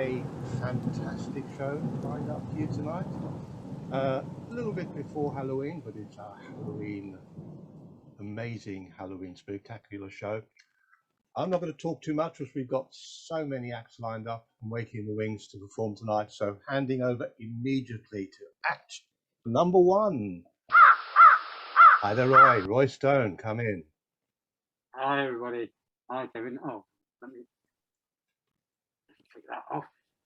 a fantastic show lined up for you tonight. A little bit before Halloween, but it's our amazing Halloween spectacular show. I'm not going to talk too much as we've got so many acts lined up and waiting in the wings to perform tonight. So handing over immediately to act number one. Hi there, Roy Stone, come in. Hi everybody. Hi Kevin. Oh, let me take that off.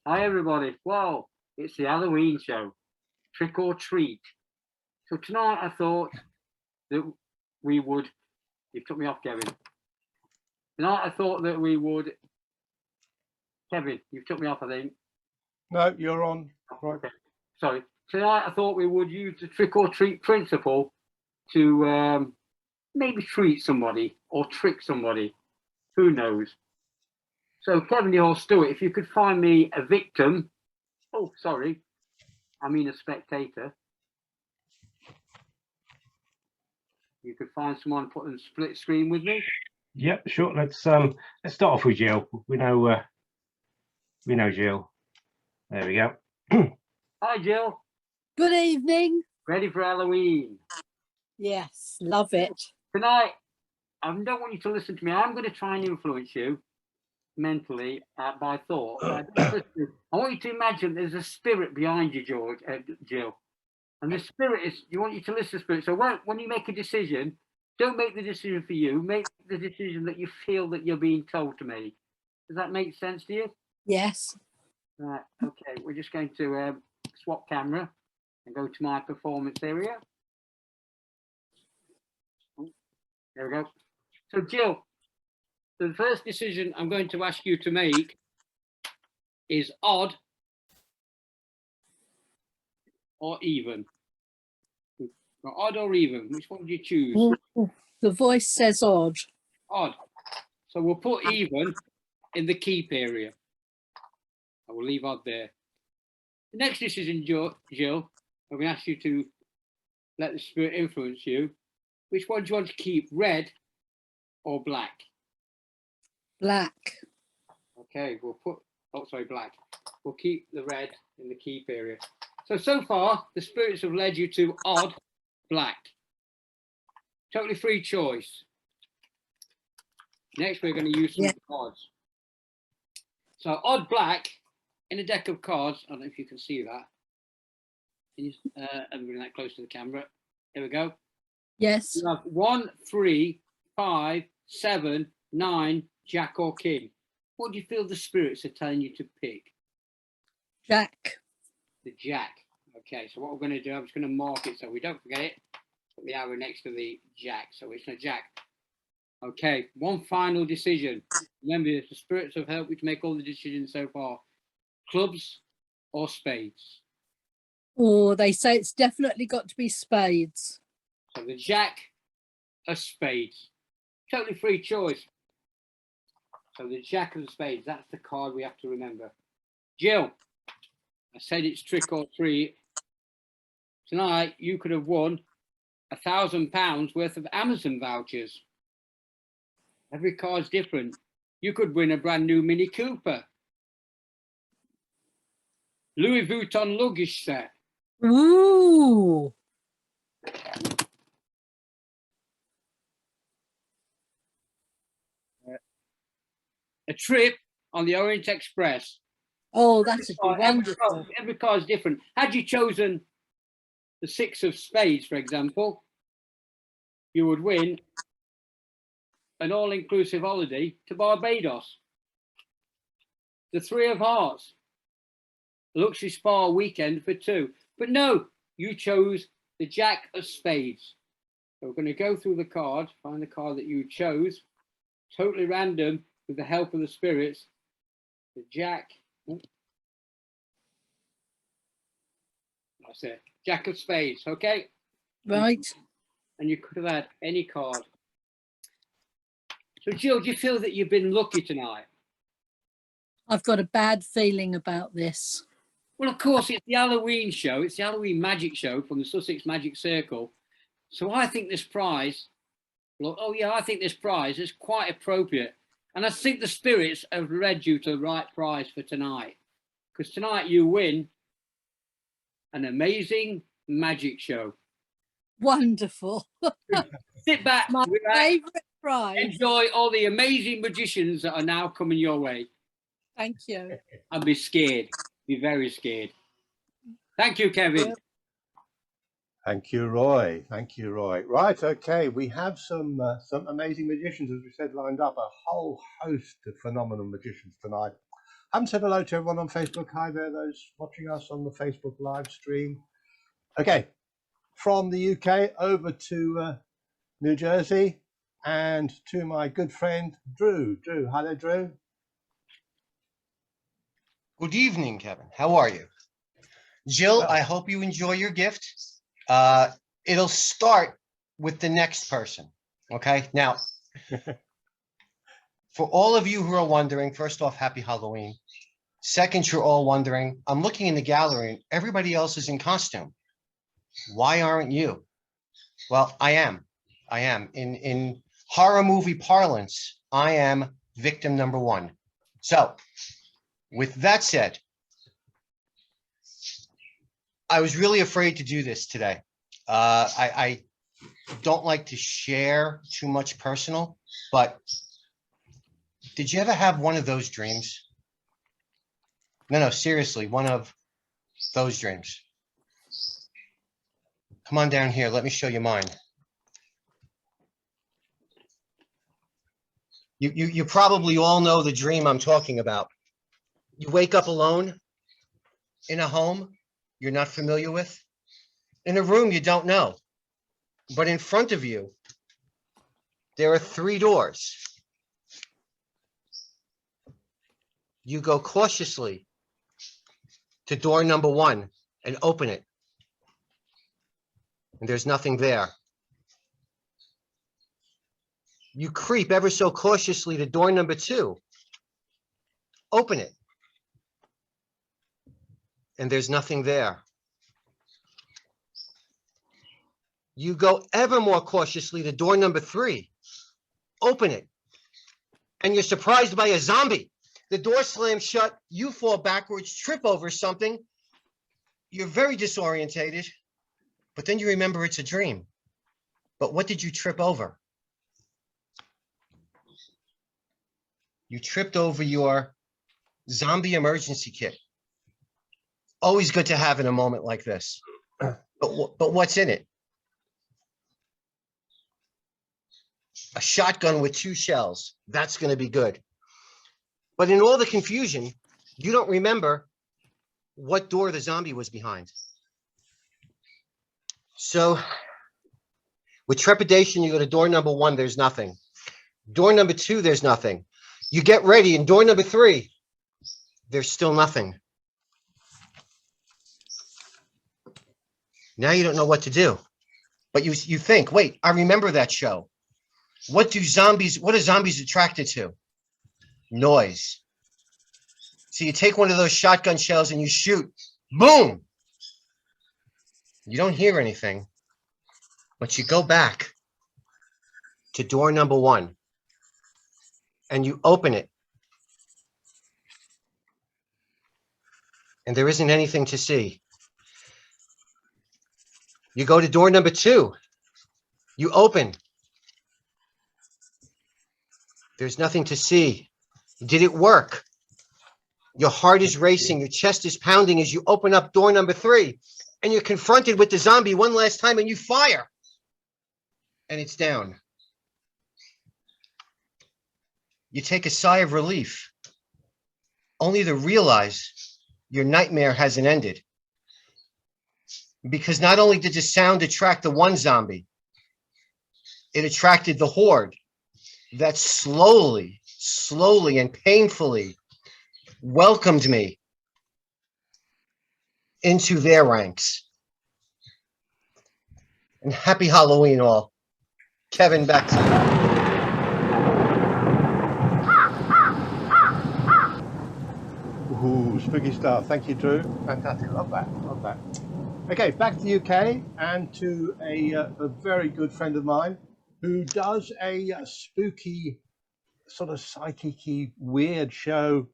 Hi everybody. Whoa, it's the Halloween show, Trick or Treat. So tonight I thought that we would, you took me off, Kevin. Tonight I thought that we would, Kevin, you took me off, I think. No, you're on. Right. Okay. Sorry. Tonight I thought we would use the trick or treat principle to maybe treat somebody or trick somebody. Who knows? So Kevin, your Stewart, if you could find me a victim, oh, sorry, I mean a spectator. You could find someone, put them split screen with me. Yep, sure. Let's start off with Jill. We know Jill. There we go. Hi, Jill. Good evening. Ready for Halloween? Yes, love it. Tonight, I don't want you to listen to me. I'm going to try and influence you mentally by thought. I want you to imagine there's a spirit behind you, Jill. And the spirit is, you want you to listen to spirit. So when you make a decision, don't make the decision for you. Make the decision that you feel that you're being told to make. Does that make sense to you? Yes. Right. Okay. We're just going to swap camera and go to my performance area. There we go. So Jill, the first decision I'm going to ask you to make is odd or even. Odd or even, which one do you choose? The voice says odd. Odd. So we'll put even in the keep area. I will leave odd there. The next decision, Jill, I'm going to ask you to let the spirit influence you. Which one do you want to keep, red or black? Black. Okay, we'll put, oh, sorry, black. We'll keep the red in the keep area. So far, the spirits have led you to odd, black. Totally free choice. Next, we're going to use some cards. So odd, black, in a deck of cards. I don't know if you can see that. Can you, I'm bring that close to the camera. There we go. Yes. You have 1, 3, 5, 7, 9, Jack or King. What do you feel the spirits are telling you to pick? Jack. The Jack. Okay, so what we're going to do, I'm just going to mark it so we don't forget it. Put the arrow next to the Jack, so it's a Jack. Okay, one final decision. Remember, the spirits have helped you to make all the decisions so far. Clubs or spades? Oh, they say it's definitely got to be spades. So the Jack of spades. Totally free choice. So the Jack of spades, that's the card we have to remember. Jill, I said it's trick or treat. Tonight, you could have won £1,000 worth of Amazon vouchers. Every card's different. You could win a brand new Mini Cooper. Louis Vuitton luggage set. Ooh. A trip on the Orient Express. Oh, that would be wonderful. Every card's different. Had you chosen the 6 of spades, for example, you would win an all-inclusive holiday to Barbados. The 3 of hearts, luxury spa weekend for 2. But no, you chose the Jack of spades. So we're going to go through the cards, find the card that you chose, totally random with the help of the spirits. The Jack. That's it. Jack of spades, okay? Right. And you could have had any card. So Jill, do you feel that you've been lucky tonight? I've got a bad feeling about this. Well, of course, it's the Halloween show. It's the Halloween magic show from the Sussex Magic Circle. So I think this prize, look, oh yeah, I think this prize is quite appropriate. And I think the spirits have led you to the right prize for tonight. because tonight you win an amazing magic show. Wonderful. Sit back, My relax, favourite prize. enjoy all the amazing magicians that are now coming your way, Thank you. and be scared. Be very scared. Thank you, Kevin. Yep. Thank you, Roy. Thank you, Roy. Right, okay. We have some amazing magicians, as we said, lined up. A whole host of phenomenal magicians tonight. I haven't said hello to everyone on Facebook. Hi there, those watching us on the Facebook live stream. Okay, from the UK over to New Jersey and to my good friend Drew. Drew, hi there, Drew. Good evening, Kevin. How are you? Jill, Well. I hope you enjoy your gift. It'll start with the next person. Okay. Now, for all of you who are wondering, first off, happy Halloween. Second, you're all wondering, I'm looking in the gallery and everybody else is in costume. Why aren't you? Well, I am. In horror movie parlance, I am victim number one. So, with that said, I was really afraid to do this today. I don't like to share too much personal, but did you ever have one of those dreams? No, seriously, one of those dreams. Come on down here. Let me show you mine. You probably all know the dream I'm talking about. You wake up alone in a home you're not familiar with, in a room you don't know, but in front of you, there are 3 doors. You go cautiously to door number 1 and open it, and there's nothing there. You creep ever so cautiously to door number 2, open it, and there's nothing there. You go ever more cautiously to door number 3, open it, and you're surprised by a zombie. The door slams shut, you fall backwards, trip over something. You're very disorientated, but then you remember it's a dream. But what did you trip over? You tripped over your zombie emergency kit. Always good to have in a moment like this. But what's in it? A shotgun with 2 shells. That's going to be good. But in all the confusion, you don't remember what door the zombie was behind. So with trepidation, you go to door number 1, there's nothing. Door number 2, there's nothing. You get ready, and door number 3, there's still nothing. Now you don't know what to do, but you think, wait, I remember that show. What are zombies attracted to? Noise. So you take one of those shotgun shells and you shoot, boom. You don't hear anything, but you go back to door number 1 and you open it. And there isn't anything to see. You go to door number 2. You open. There's nothing to see. Did it work? Your heart is racing. Your chest is pounding as you open up door number 3. And you're confronted with the zombie one last time and you fire. And it's down. You take a sigh of relief, only to realize your nightmare hasn't ended. Because not only did the sound attract the one zombie, it attracted the horde that slowly and painfully welcomed me into their ranks. And happy Halloween all. Kevin, back to you. Ooh, spooky stuff. Thank you, Drew. Fantastic. Love that. Love that. Okay, back to the UK and to a very good friend of mine who does a spooky, sort of psychic-y, weird show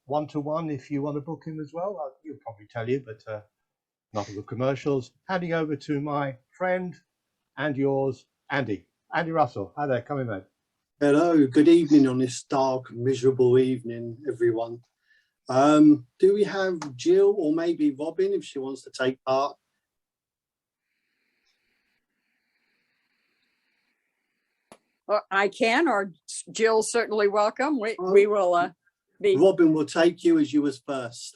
one-to-one if you want to book him as well. He'll probably tell you, but not of the commercials. Handing over to my friend and yours, Andy. Andy Russell. Hi there, come in, mate. Hello, good evening on this dark, miserable evening, everyone. Do we have Jill or maybe Robin if she wants to take part? Well, I can, or Jill's certainly welcome. We will be. Robin will take you as you was first.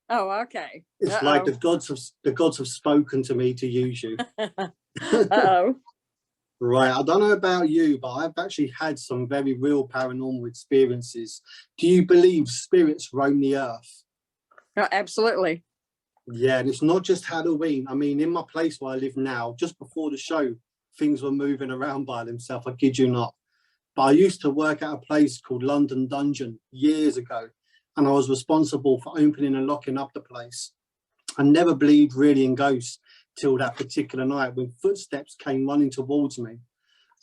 Oh, okay. It's like the gods have spoken to me to use you. Uh-oh. Right, I don't know about you, but I've actually had some very real paranormal experiences. Do you believe spirits roam the earth? No, absolutely. Yeah, and it's not just Halloween. I mean, in my place where I live now, just before the show, things were moving around by themselves, I kid you not. But I used to work at a place called London Dungeon years ago, and I was responsible for opening and locking up the place. I never believed really in ghosts till that particular night when footsteps came running towards me.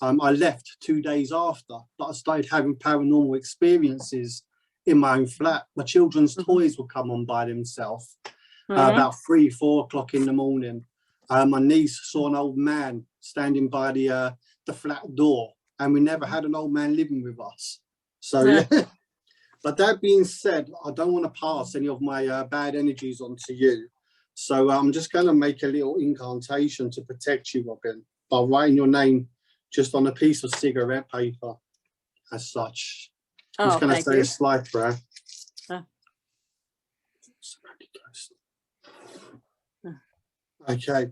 I left 2 days after, but I started having paranormal experiences in my own flat. My children's toys would come on by themselves about 3, 4 o'clock in the morning. My niece saw an old man standing by the flat door, and we never had an old man living with us. So, yeah. But that being said, I don't want to pass any of my bad energies on to you. So I'm just going to make a little incantation to protect you, Robin, by writing your name just on a piece of cigarette paper as such. I'm just going to say a slight prayer. Okay.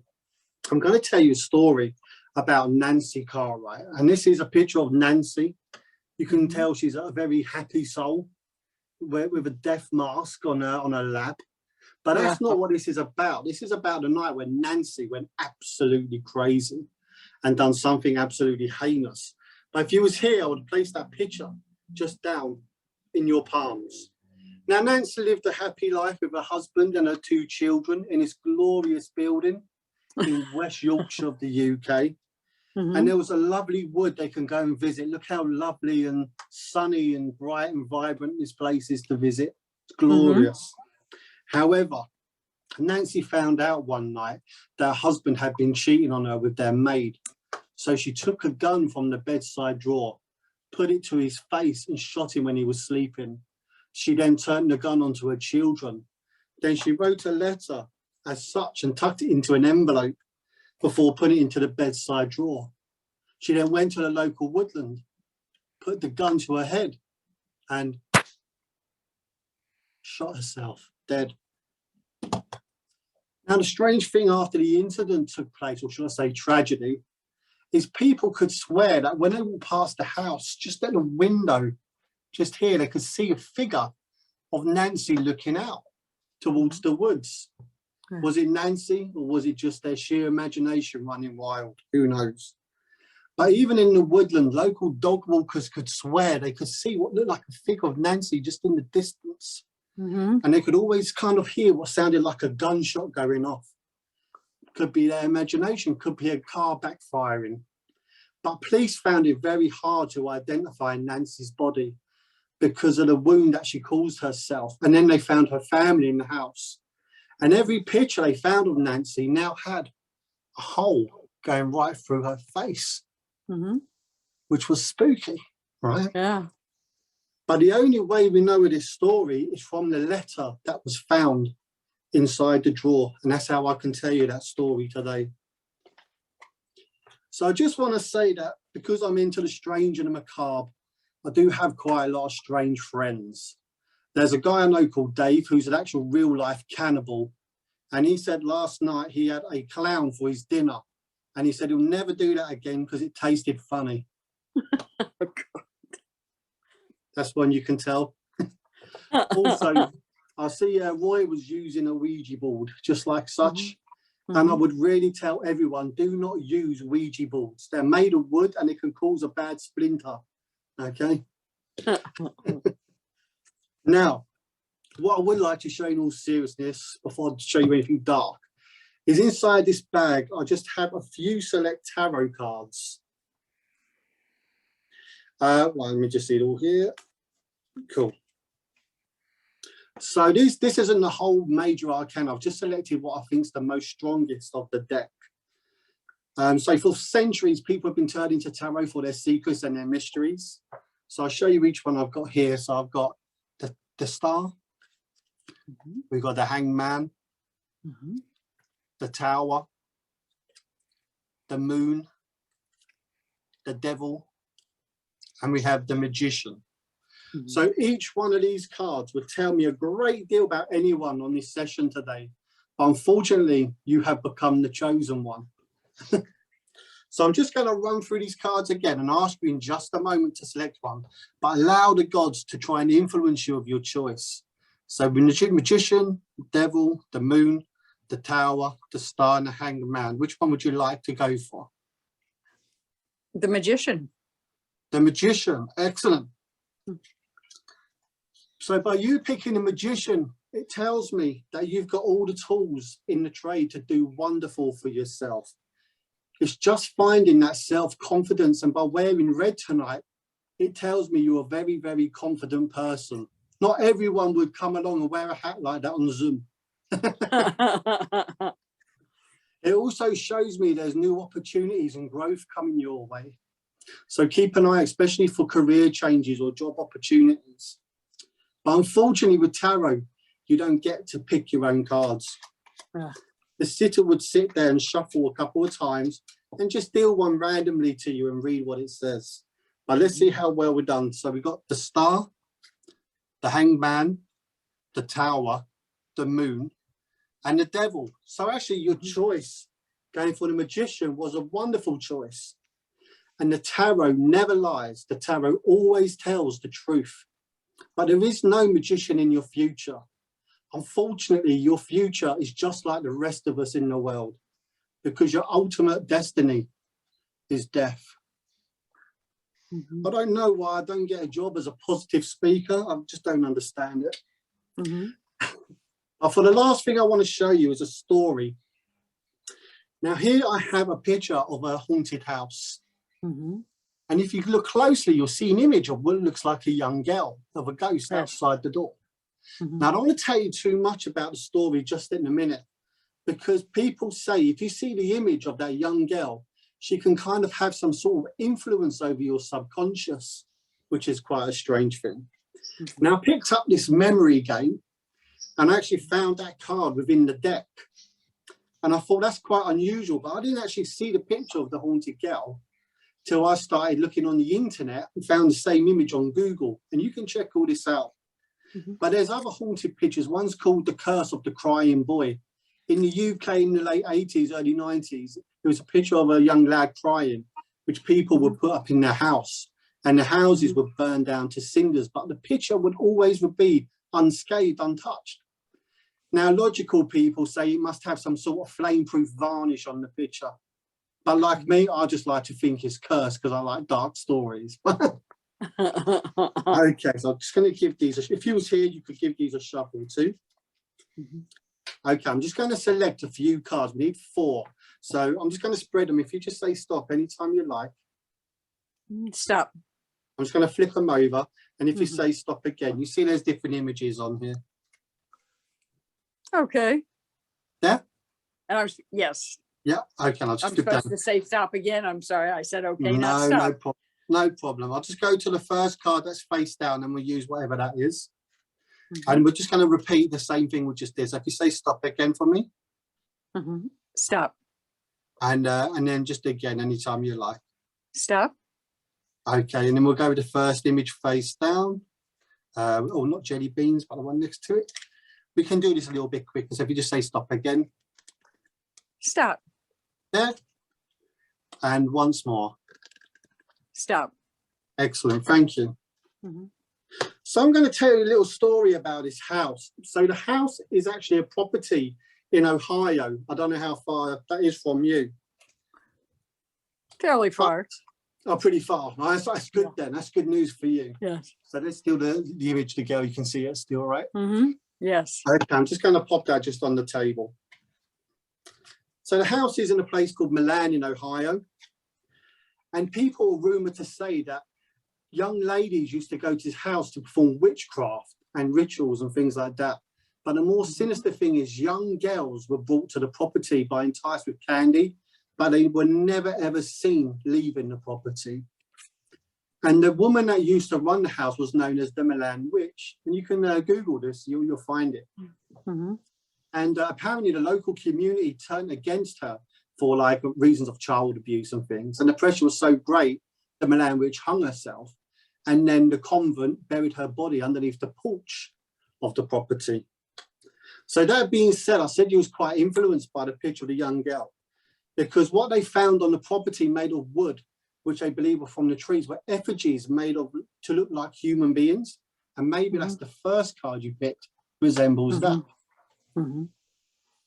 I'm going to tell you a story about Nancy Cartwright. And this is a picture of Nancy. You can tell she's a very happy soul with a death mask on her lap. But that's not what this is about. This is about the night when Nancy went absolutely crazy and done something absolutely heinous. But if you was here, I would place that picture just down in your palms. Now, Nancy lived a happy life with her husband and her 2 children in this glorious building in West Yorkshire of the UK. And there was a lovely wood they can go and visit. Look how lovely and sunny and bright and vibrant this place is to visit. It's glorious. However, Nancy found out one night that her husband had been cheating on her with their maid. So she took a gun from the bedside drawer, put it to his face and shot him when he was sleeping. She then turned the gun onto her children. Then she wrote a letter as such and tucked it into an envelope before putting it into the bedside drawer. She then went to the local woodland, put the gun to her head and shot herself dead. Now, the strange thing after the incident took place, or should I say tragedy, is people could swear that when they walked past the house, just at the window, just here, they could see a figure of Nancy looking out towards the woods. Was it Nancy or was it just their sheer imagination running wild? Who knows? But even in the woodland, local dog walkers could swear they could see what looked like a figure of Nancy just in the distance. And they could always kind of hear what sounded like a gunshot going off. Could be their imagination, could be a car backfiring. But police found it very hard to identify Nancy's body because of the wound that she caused herself. And then they found her family in the house. And every picture they found of Nancy now had a hole going right through her face, which was spooky, right? Yeah. But the only way we know of this story is from the letter that was found inside the drawer. And that's how I can tell you that story today. So I just want to say that because I'm into the strange and the macabre, I do have quite a lot of strange friends. There's a guy I know called Dave, who's an actual real life cannibal. And he said last night he had a clown for his dinner. And he said he'll never do that again because it tasted funny. That's one you can tell. Also, I see Roy was using a Ouija board just like such. And I would really tell everyone, do not use Ouija boards. They're made of wood and it can cause a bad splinter. Okay. Now, what I would like to show you in all seriousness, before I show you anything dark, is inside this bag, I just have a few select tarot cards. Well, let me just see it all here. Cool. So this isn't the whole major arcana. I've just selected what I think is the most strongest of the deck. So for centuries, people have been turning to tarot for their secrets and their mysteries. So I'll show you each one I've got here. So I've got the Star. We've got the Hangman, the Tower, the Moon, the Devil, and we have the Magician. So each one of these cards would tell me a great deal about anyone on this session today. But unfortunately, you have become the chosen one. So I'm just going to run through these cards again and ask you in just a moment to select one, but allow the gods to try and influence you of your choice. So Magician, Devil, the Moon, the Tower, the Star, and the Hanged Man. Which one would you like to go for? The Magician. The Magician, excellent. So by you picking the Magician, it tells me that you've got all the tools in the trade to do wonderful for yourself. It's just finding that self-confidence, and by wearing red tonight, it tells me you're a very, very confident person. Not everyone would come along and wear a hat like that on Zoom. It also shows me there's new opportunities and growth coming your way. So keep an eye, especially for career changes or job opportunities. But unfortunately with tarot, you don't get to pick your own cards. The sitter would sit there and shuffle a couple of times and just deal one randomly to you and read what it says. But let's see how well we're done. So we've got the Star, the Hangman, the Tower, the Moon, and the Devil. So actually your choice going for the Magician was a wonderful choice. And the tarot never lies. The tarot always tells the truth. But there is no magician in your future. Unfortunately, your future is just like the rest of us in the world, because your ultimate destiny is death. I don't know why I don't get a job as a positive speaker. I just don't understand it. But for the last thing I want to show you is a story. Now here I have a picture of a haunted house. And if you look closely, you'll see an image of what looks like a young girl, of a ghost outside the door. Now, I don't want to tell you too much about the story just in a minute, because people say if you see the image of that young girl, she can kind of have some sort of influence over your subconscious, which is quite a strange thing. Now, I picked up this memory game and actually found that card within the deck. And I thought that's quite unusual, but I didn't actually see the picture of the haunted girl till I started looking on the internet and found the same image on Google. And you can check all this out. But there's other haunted pictures. One's called The Curse of the Crying Boy. In the UK in the late 80s, early 90s, there was a picture of a young lad crying, which people would put up in their house. And the houses were burned down to cinders, but the picture would always be unscathed, untouched. Now, logical people say it must have some sort of flame-proof varnish on the picture. But like me, I just like to think it's cursed because I like dark stories. Okay, so I'm just going to give these, if you was here, you could give these a shuffle too. Okay, I'm just going to select a few cards. We need 4. So I'm just going to spread them. If you just say stop anytime you like. Stop. I'm just going to flip them over. And if you say stop again, you see there's different images on here. Okay. Yeah? And yes. Yeah, okay, I'll just I'm flip down. supposed to say stop again. I'm sorry. I said okay, not No, stop. no problem. I'll just go to the first card that's face down and we'll use whatever that is. And we're just going to repeat the same thing we just did. So if you say stop again for me. Stop. And then just again, anytime you like. Stop. Okay, and then we'll go with the first image face down. Or not jelly beans, but the one next to it. We can do this a little bit quicker. So if you just say stop again. Stop. There. And once more. Stop. Excellent, thank you. So I'm going to tell you a little story about this house. So the house is actually a property in Ohio. I don't know how far that is from you. Fairly far. Oh, pretty far. Oh, that's good then. That's good news for you. Yes. So let's do the image to go. You can see it still, right? Yes. Okay, I'm just going to pop that just on the table. So the house is in a place called Milan in Ohio. And people are rumoured to say that young ladies used to go to his house to perform witchcraft and rituals and things like that. But the more sinister thing is young girls were brought to the property by enticed with candy, but they were never ever seen leaving the property. And the woman that used to run the house was known as the Milan Witch. And you can Google this, you'll find it. Mhm. And apparently the local community turned against her for like reasons of child abuse and things. And the pressure was so great, the Milan Witch hung herself. And then the convent buried her body underneath the porch of the property. So that being said, I said you was quite influenced by the picture of the young girl, because what they found on the property made of wood, which they believe were from the trees, were effigies made of to look like human beings. And maybe that's the first card you picked resembles that. Mhm.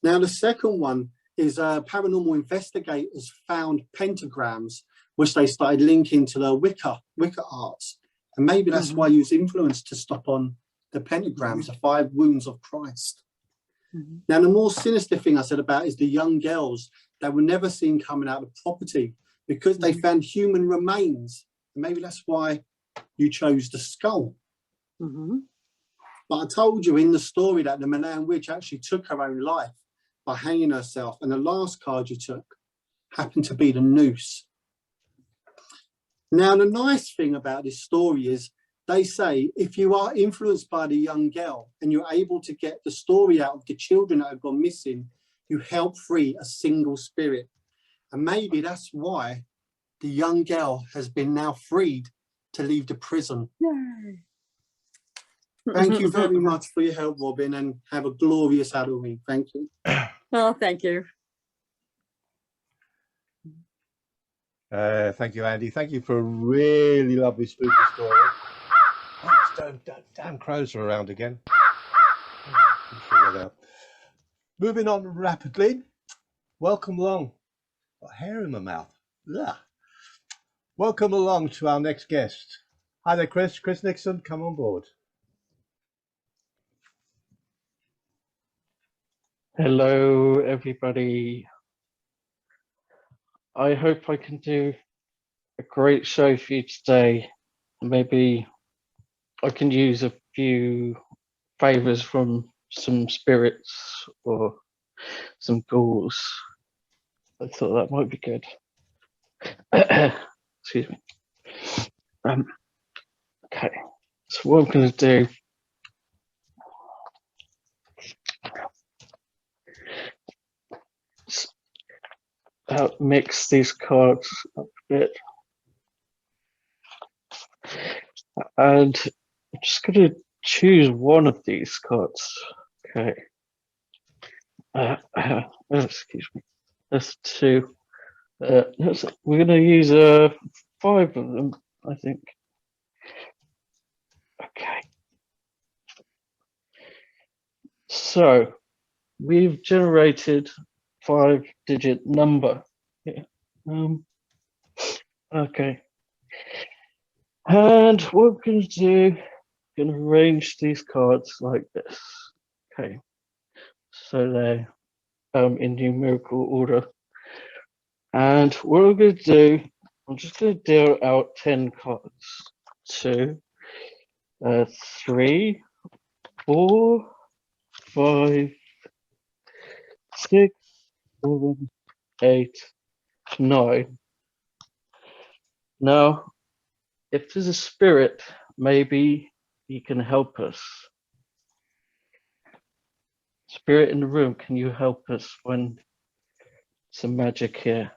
Now, the second one is paranormal investigators found pentagrams, which they started linking to the Wicca arts. And maybe that's why you was influenced to stop on the pentagrams, the 5 wounds of Christ. Mhm. Now, the more sinister thing I said about is the young girls that were never seen coming out of the property because they found human remains. And maybe that's why you chose the skull. Mhm. But I told you in the story that the Milan Witch actually took her own life by hanging herself. And the last card you took happened to be the noose. Now, the nice thing about this story is they say if you are influenced by the young girl and you're able to get the story out of the children that have gone missing, you help free a single spirit. And maybe that's why the young girl has been now freed to leave the prison. Yay. Thank you very much for your help, Robin, and have a glorious Halloween. Thank you. Oh, thank you. Thank you, Andy. Thank you for a really lovely spooky story. Oh, damn crows are around again. I'm sure they're there. Moving on rapidly. Welcome along. Got hair in my mouth. Ugh. Welcome along to our next guest. Hi there, Chris. Chris Nixon, come on board. Hello, everybody. I hope I can do a great show for you today. Maybe I can use a few favors from some spirits or some ghouls. I thought that might be good. Excuse me. Okay, so what I'm going to do is mix these cards up a bit. And I'm just going to choose one of these cards. Okay. Excuse me. That's 2. We're going to use 5 of them, I think. Okay. So we've generated 5-digit number. Yeah. Okay. And what we're going to do, we're going to arrange these cards like this. Okay. So they're in numerical order. And what we're going to do, I'm just going to deal out 10 cards. 2, 3, 4, 5, 6, 7, 8, 9. Now, if there's a spirit, maybe he can help us. Spirit in the room, can you help us when some magic here?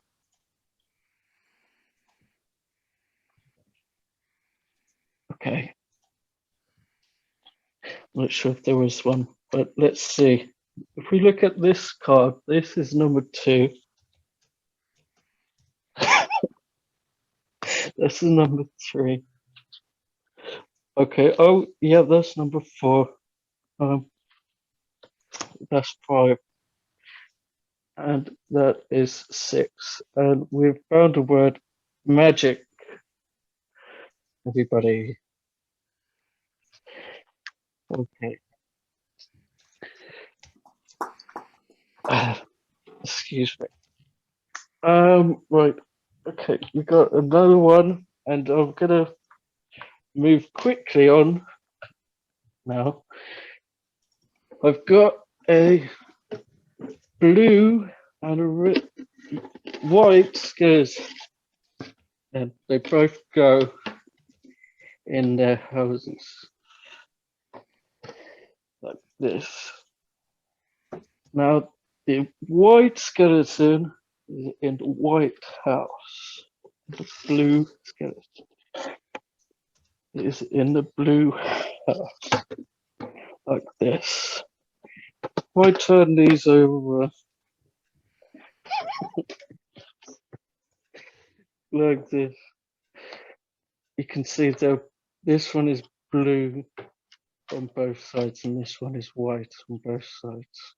Okay. Not sure if there was one, but let's see. If we look at this card, this is number 2. This is number 3. Okay, oh yeah, that's number 4. That's 5. And that is 6. And we've found a word, magic. Everybody. Okay. Excuse me. Right. Okay, we got another one, and I'm gonna move quickly on now. I've got a blue and a white skirt, and they both go in their houses like this. Now, the white skeleton is in the white house. The blue skeleton is in the blue house, like this. If I turn these over like this, you can see that this one is blue on both sides and this one is white on both sides.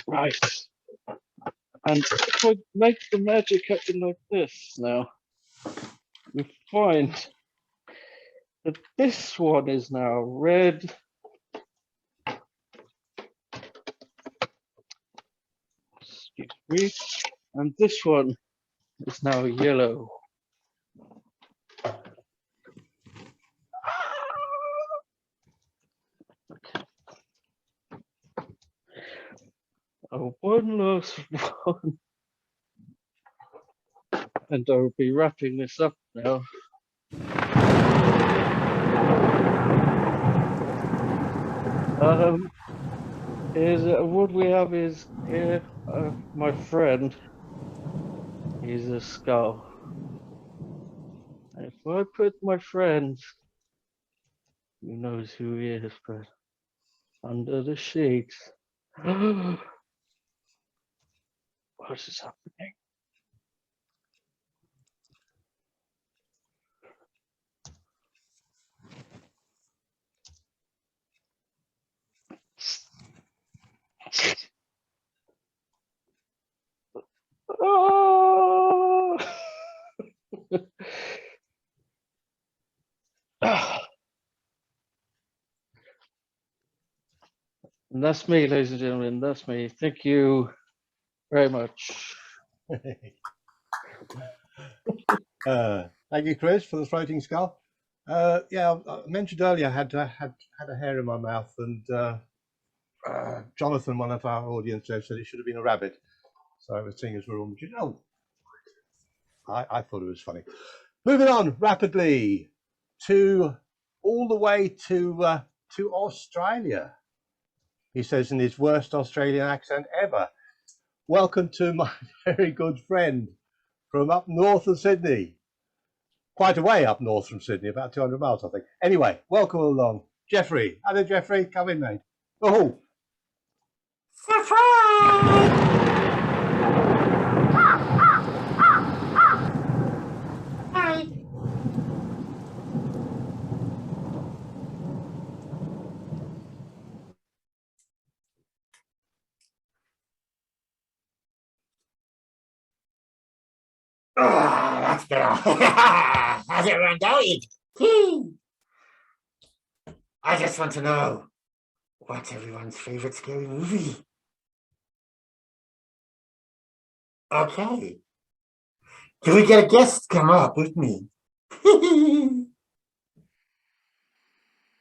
Right. And if I make the magic happen like this now, we find that this one is now red. Excuse me. And this one is now yellow. Oh, one last one. And I'll be wrapping this up now. What we have is here, my friend. He's a skull. And if I put my friend, who knows who he is, but under the sheets. What is happening? Oh! And that's me, ladies and gentlemen. That's me. Thank you very much. Thank you, Chris, for the floating skull. Yeah, I mentioned earlier I had a hair in my mouth, and Jonathan, one of our audience, said it should have been a rabbit. So I was seeing as we're all, I thought it was funny. Moving on rapidly to all the way to Australia. He says in his worst Australian accent ever. Welcome to my very good friend from up north of Sydney. Quite a way up north from Sydney, about 200 miles, I think. Anyway, welcome along. Jeffrey. Hello, Jeffrey. Come in, mate. Oh. Hi. Oh, that's better. How's everyone going? I just want to know, what's everyone's favorite scary movie? Okay. Can we get a guest to come up with me?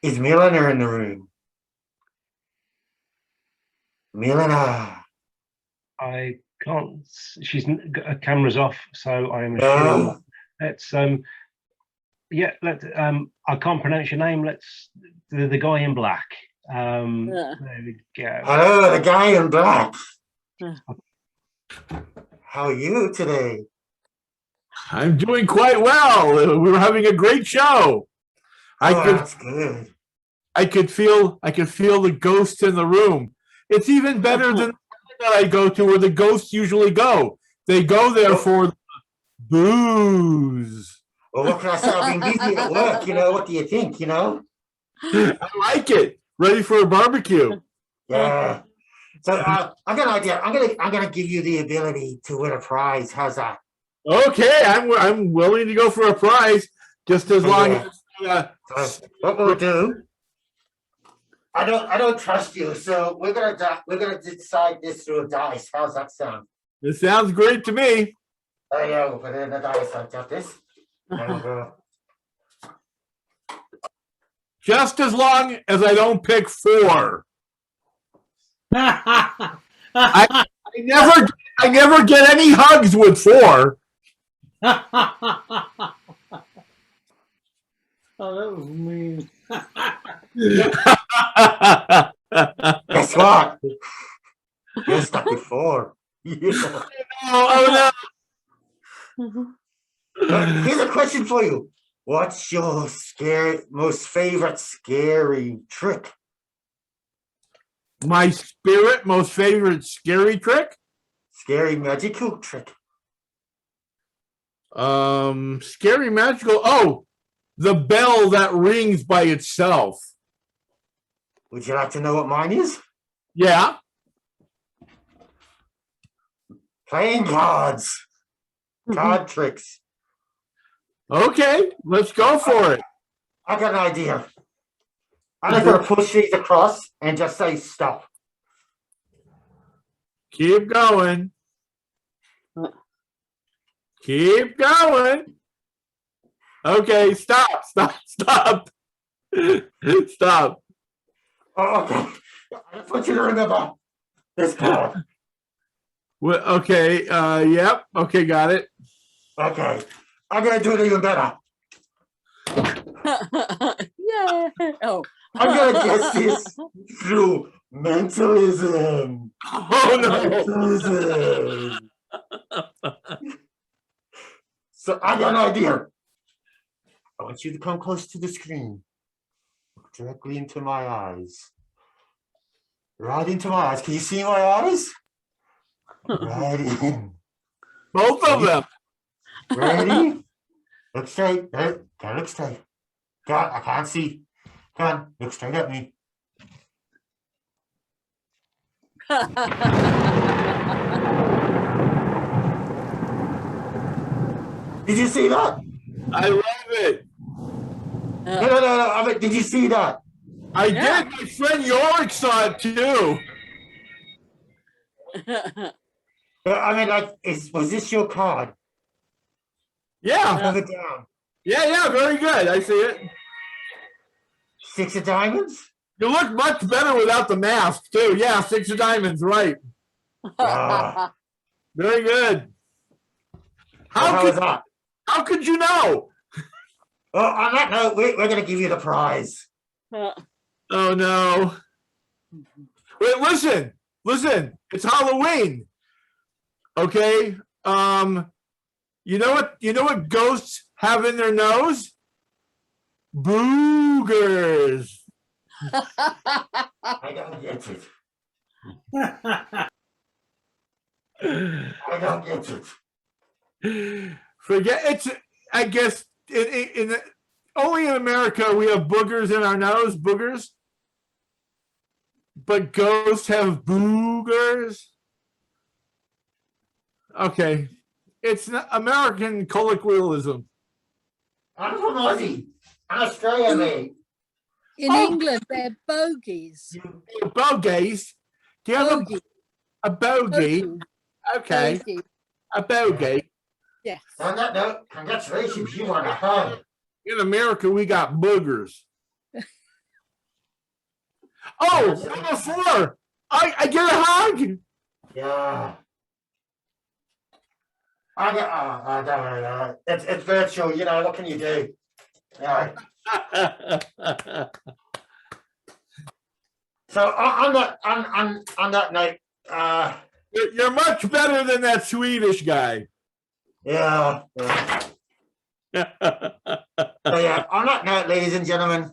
Is Milena in the room? Milena. I can't. Her camera's off, so I am No. assuming. Let's yeah. I can't pronounce your name. Let's the guy in black. There we go. Hello, the guy in black. How are you today? I'm doing quite well. We were having a great show. That's good. I could feel the ghosts in the room. It's even better than the that I go to where the ghosts usually go. They go there for the booze. Well, what can I say? I've been busy at work, what do you think, I like it. Ready for a barbecue. Yeah. So I've got an idea. I'm gonna give you the ability to win a prize. How's that? Okay, I'm willing to go for a prize, just as long as. So what we'll do? I don't trust you, so we're gonna decide this through a dice. How's that sound? It sounds great to me. There you go. Put it in the dice. I've got this. There we go. just as long as I don't pick 4. I never get any hugs with 4. Oh, that was mean. Guess what? You're stuck with 4. Yeah. Oh But here's a question for you. What's your most favorite scary trick? My most favorite scary trick? Scary magical trick? Scary magical. Oh, the bell that rings by itself. Would you like to know what mine is? Yeah. Playing cards. Card tricks. Okay, let's go for it. I got an idea. I'm just gonna push these across and just say stop. Keep going. Keep going. Okay, stop. Stop. Oh, okay. I just want you to remember this card. Well, okay, yep. Okay, got it. Okay. I'm gonna do it even better. Yeah. Oh. I'm gonna guess this through mentalism. Oh no. Mentalism. So I got an idea. I want you to come close to the screen. Look directly into my eyes. Right into my eyes. Can you see my eyes? Right in. Both of them. Ready? Look straight. There. Gotta look straight. God, I can't see. Come on, look straight at me. Did you see that? I love it. No. I mean, did you see that? I did. My friend Yorick saw it too. I mean, like, was this your card? Yeah. Move it down. Yeah, very good. I see it. 6 of diamonds? You look much better without the mask too. Yeah, 6 of diamonds, right. Ah. Very good. How could you know? Oh, on that note, we're going to give you the prize. Oh no. Wait, listen. It's Halloween. Okay. You know what ghosts have in their nose? Boogers. I don't get it. I don't get it. Forget it's. I guess only in America we have boogers in our nose, boogers. But ghosts have boogers. Okay, it's not American colloquialism. I'm from Aussie. I'm Australian, mate. In England, they're bogies. Bogies? Do you have Bogey. a bogey? Bogey. Okay, Bogey. a bogey. Yes. On that note, congratulations, you won a hug. In America, we got boogers. Oh, number 4. I get a hug. Yeah. I don't know. It's virtual, you know, what can you do? Yeah. So on that note, you're much better than that Swedish guy. Yeah. So yeah, on that note, ladies and gentlemen,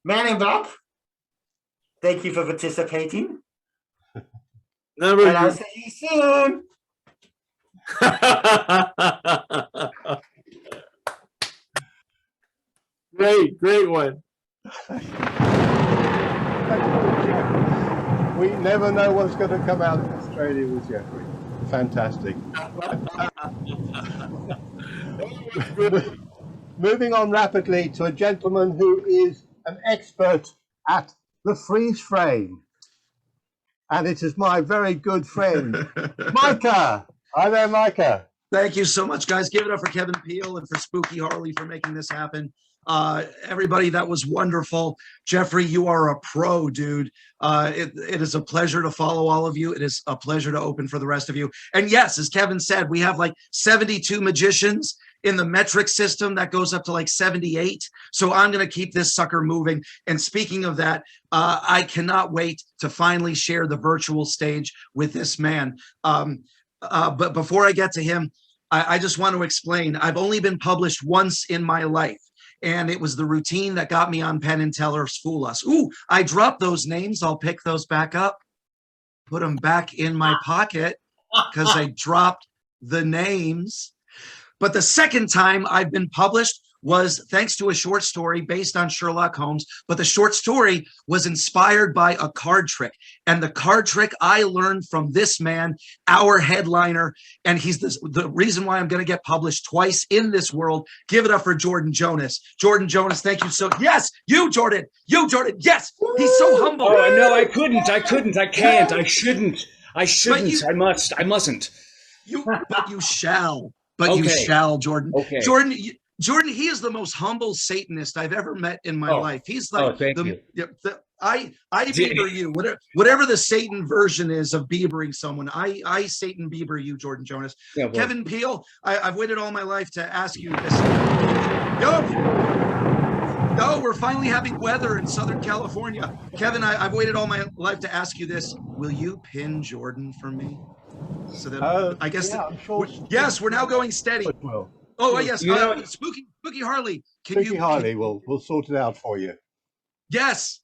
Man in Black, thank you for participating. And I'll see you soon. Great one. We never know what's going to come out of Australia with Jeffrey. Fantastic. Moving on rapidly to a gentleman who is an expert at the freeze frame. And it is my very good friend, Micah. Hi there, Micah. Thank you so much, guys. Give it up for Kevin Peele and for Spooky Harley for making this happen. Everybody, that was wonderful. Jeffrey, you are a pro, dude. It is a pleasure to follow all of you. It is a pleasure to open for the rest of you. And yes, as Kevin said, we have like 72 magicians in the metric system that goes up to like 78. So I'm going to keep this sucker moving. And speaking of that, I cannot wait to finally share the virtual stage with this man. But before I get to him, I just want to explain, I've only been published once in my life. And it was the routine that got me on Penn and Teller's Fool Us. Ooh, I dropped those names. I'll pick those back up, put them back in my pocket because I dropped the names. But the second time I've been published was thanks to a short story based on Sherlock Holmes. But the short story was inspired by a card trick. And the card trick I learned from this man, our headliner. And he's the reason why I'm going to get published twice in this world. Give it up for Jordan Jonas. Jordan Jonas, thank you so. Yes, you, Jordan. You, Jordan. Yes, he's so humble. Oh, no, I couldn't. I can't. I shouldn't. I mustn't. But you shall. But you shall, Jordan. Okay. Jordan, he is the most humble Satanist I've ever met in my life. He's like, I Bieber you, whatever the Satan version is of Biebering someone. I Satan Bieber you, Jordan Jonas. Yeah, well. Kevin Peele, I've waited all my life to ask you this. No, we're finally having weather in Southern California. Kevin, I've waited all my life to ask you this. Will you pin Jordan for me? So that I guess I'm sure. Yes, we're now going steady. Oh, yes. Spooky Harley. Spooky Harley, we'll sort it out for you. Yes,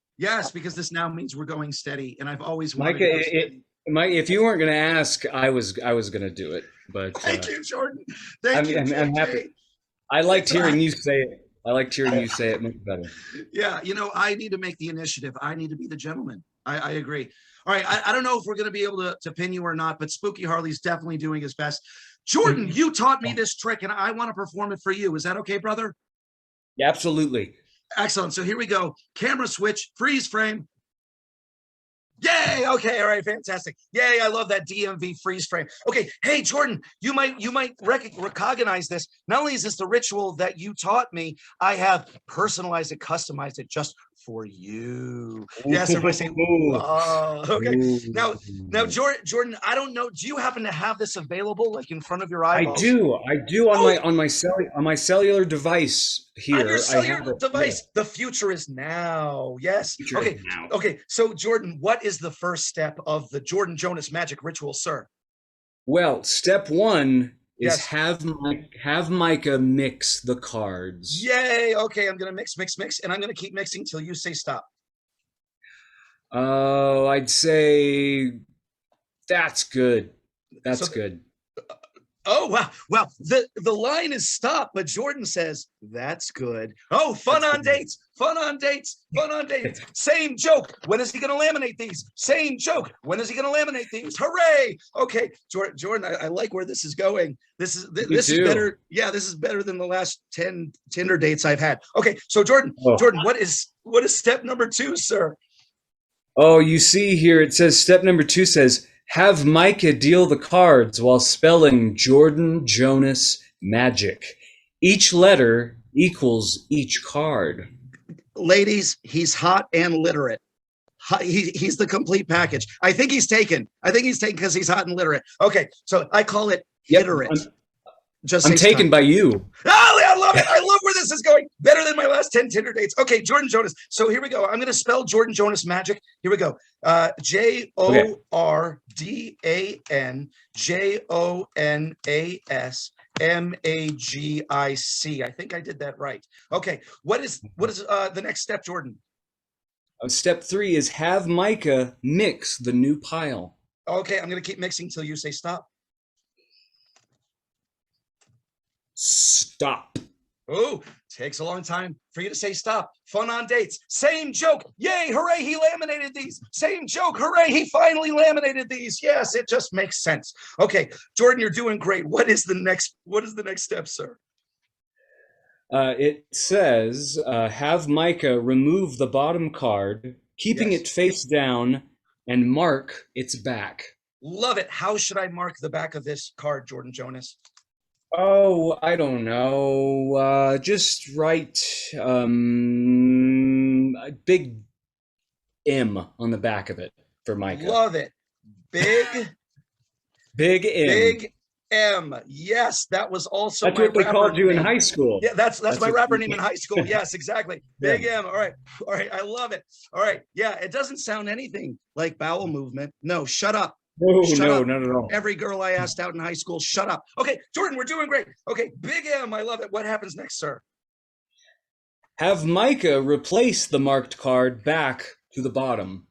because this now means we're going steady, and I've always Micah, wanted to go steady. Mike, if you weren't going to ask, I was going to do it. But thank you, Jordan. Thank you. I'm happy. I liked hearing you say it. I liked hearing you say it much better. Yeah, I need to make the initiative. I need to be the gentleman. I agree. All right, I don't know if we're going to be able to pin you or not, but Spooky Harley's definitely doing his best. Jordan, you taught me this trick, and I want to perform it for you. Is that okay, brother? Yeah, absolutely. Excellent. So here we go. Camera switch, freeze frame. Yay! Okay, all right, fantastic. Yay! I love that DMV freeze frame. Okay, hey Jordan, you might recognize this. Not only is this the ritual that you taught me, I have personalized it, customized it just for you. Yes, everybody say, oh, okay. Now, Jordan, I don't know. Do you happen to have this available, like in front of your eyeballs? I do on my cellular device here. On your cellular device. Yeah. The future is now. Yes. Okay. Now. Okay. So, Jordan, what is the first step of the Jordan Jonas magic ritual, sir? Well, step one is have Micah mix the cards. Yay! Okay, I'm gonna mix, and I'm gonna keep mixing till you say stop. Oh, I'd say that's good. That's good. Oh wow! Well, the line is stop, but Jordan says that's good. Oh, fun on dates. Same joke. When is he going to laminate these? Same joke. When is he going to laminate these? Hooray! Okay, Jordan, I like where this is going. This is better. Yeah, this is better than the last 10 Tinder dates I've had. Okay, so Jordan, what is step number 2, sir? Oh, you see here it says step number 2 says, have Micah deal the cards while spelling Jordan Jonas magic. Each letter equals each card. Ladies, he's hot and literate. He's the complete package. I think he's taken because he's hot and literate. Okay, so I call it literate. I'm taken by you. Oh, I love it. I love where this is going. Better than my last 10 Tinder dates. Okay, Jordan Jonas. So here we go. I'm going to spell Jordan Jonas magic. Here we go. JordanJonas MAGIC. I think I did that right. Okay. What is the next step, Jordan? Step 3 is have Micah mix the new pile. Okay, I'm going to keep mixing till you say stop. Stop. Oh, takes a long time for you to say stop. Fun on dates. Same joke. Yay, hooray, he laminated these. Same joke. Hooray, he finally laminated these. Yes, it just makes sense. Okay, Jordan, you're doing great. What is the next step, sir? It says, have Micah remove the bottom card, keeping it face down, and mark its back. Love it. How should I mark the back of this card, Jordan Jonas? Oh, I don't know. Just write a big M on the back of it for Micah. Love it. Big Big M. Big M. Yes, that was also That's my what they rapper called you in name. high school. Yeah, that's my what rapper you- name in high school. Yes, exactly. Big M. All right. All right. I love it. All right. Yeah, it doesn't sound anything like bowel movement. No, shut up. No, Shut no, up. not at all. Every girl I asked out in high school, shut up. Okay, Jordan, we're doing great. Okay, Big M. I love it. What happens next, sir? Have Micah replace the marked card back to the bottom.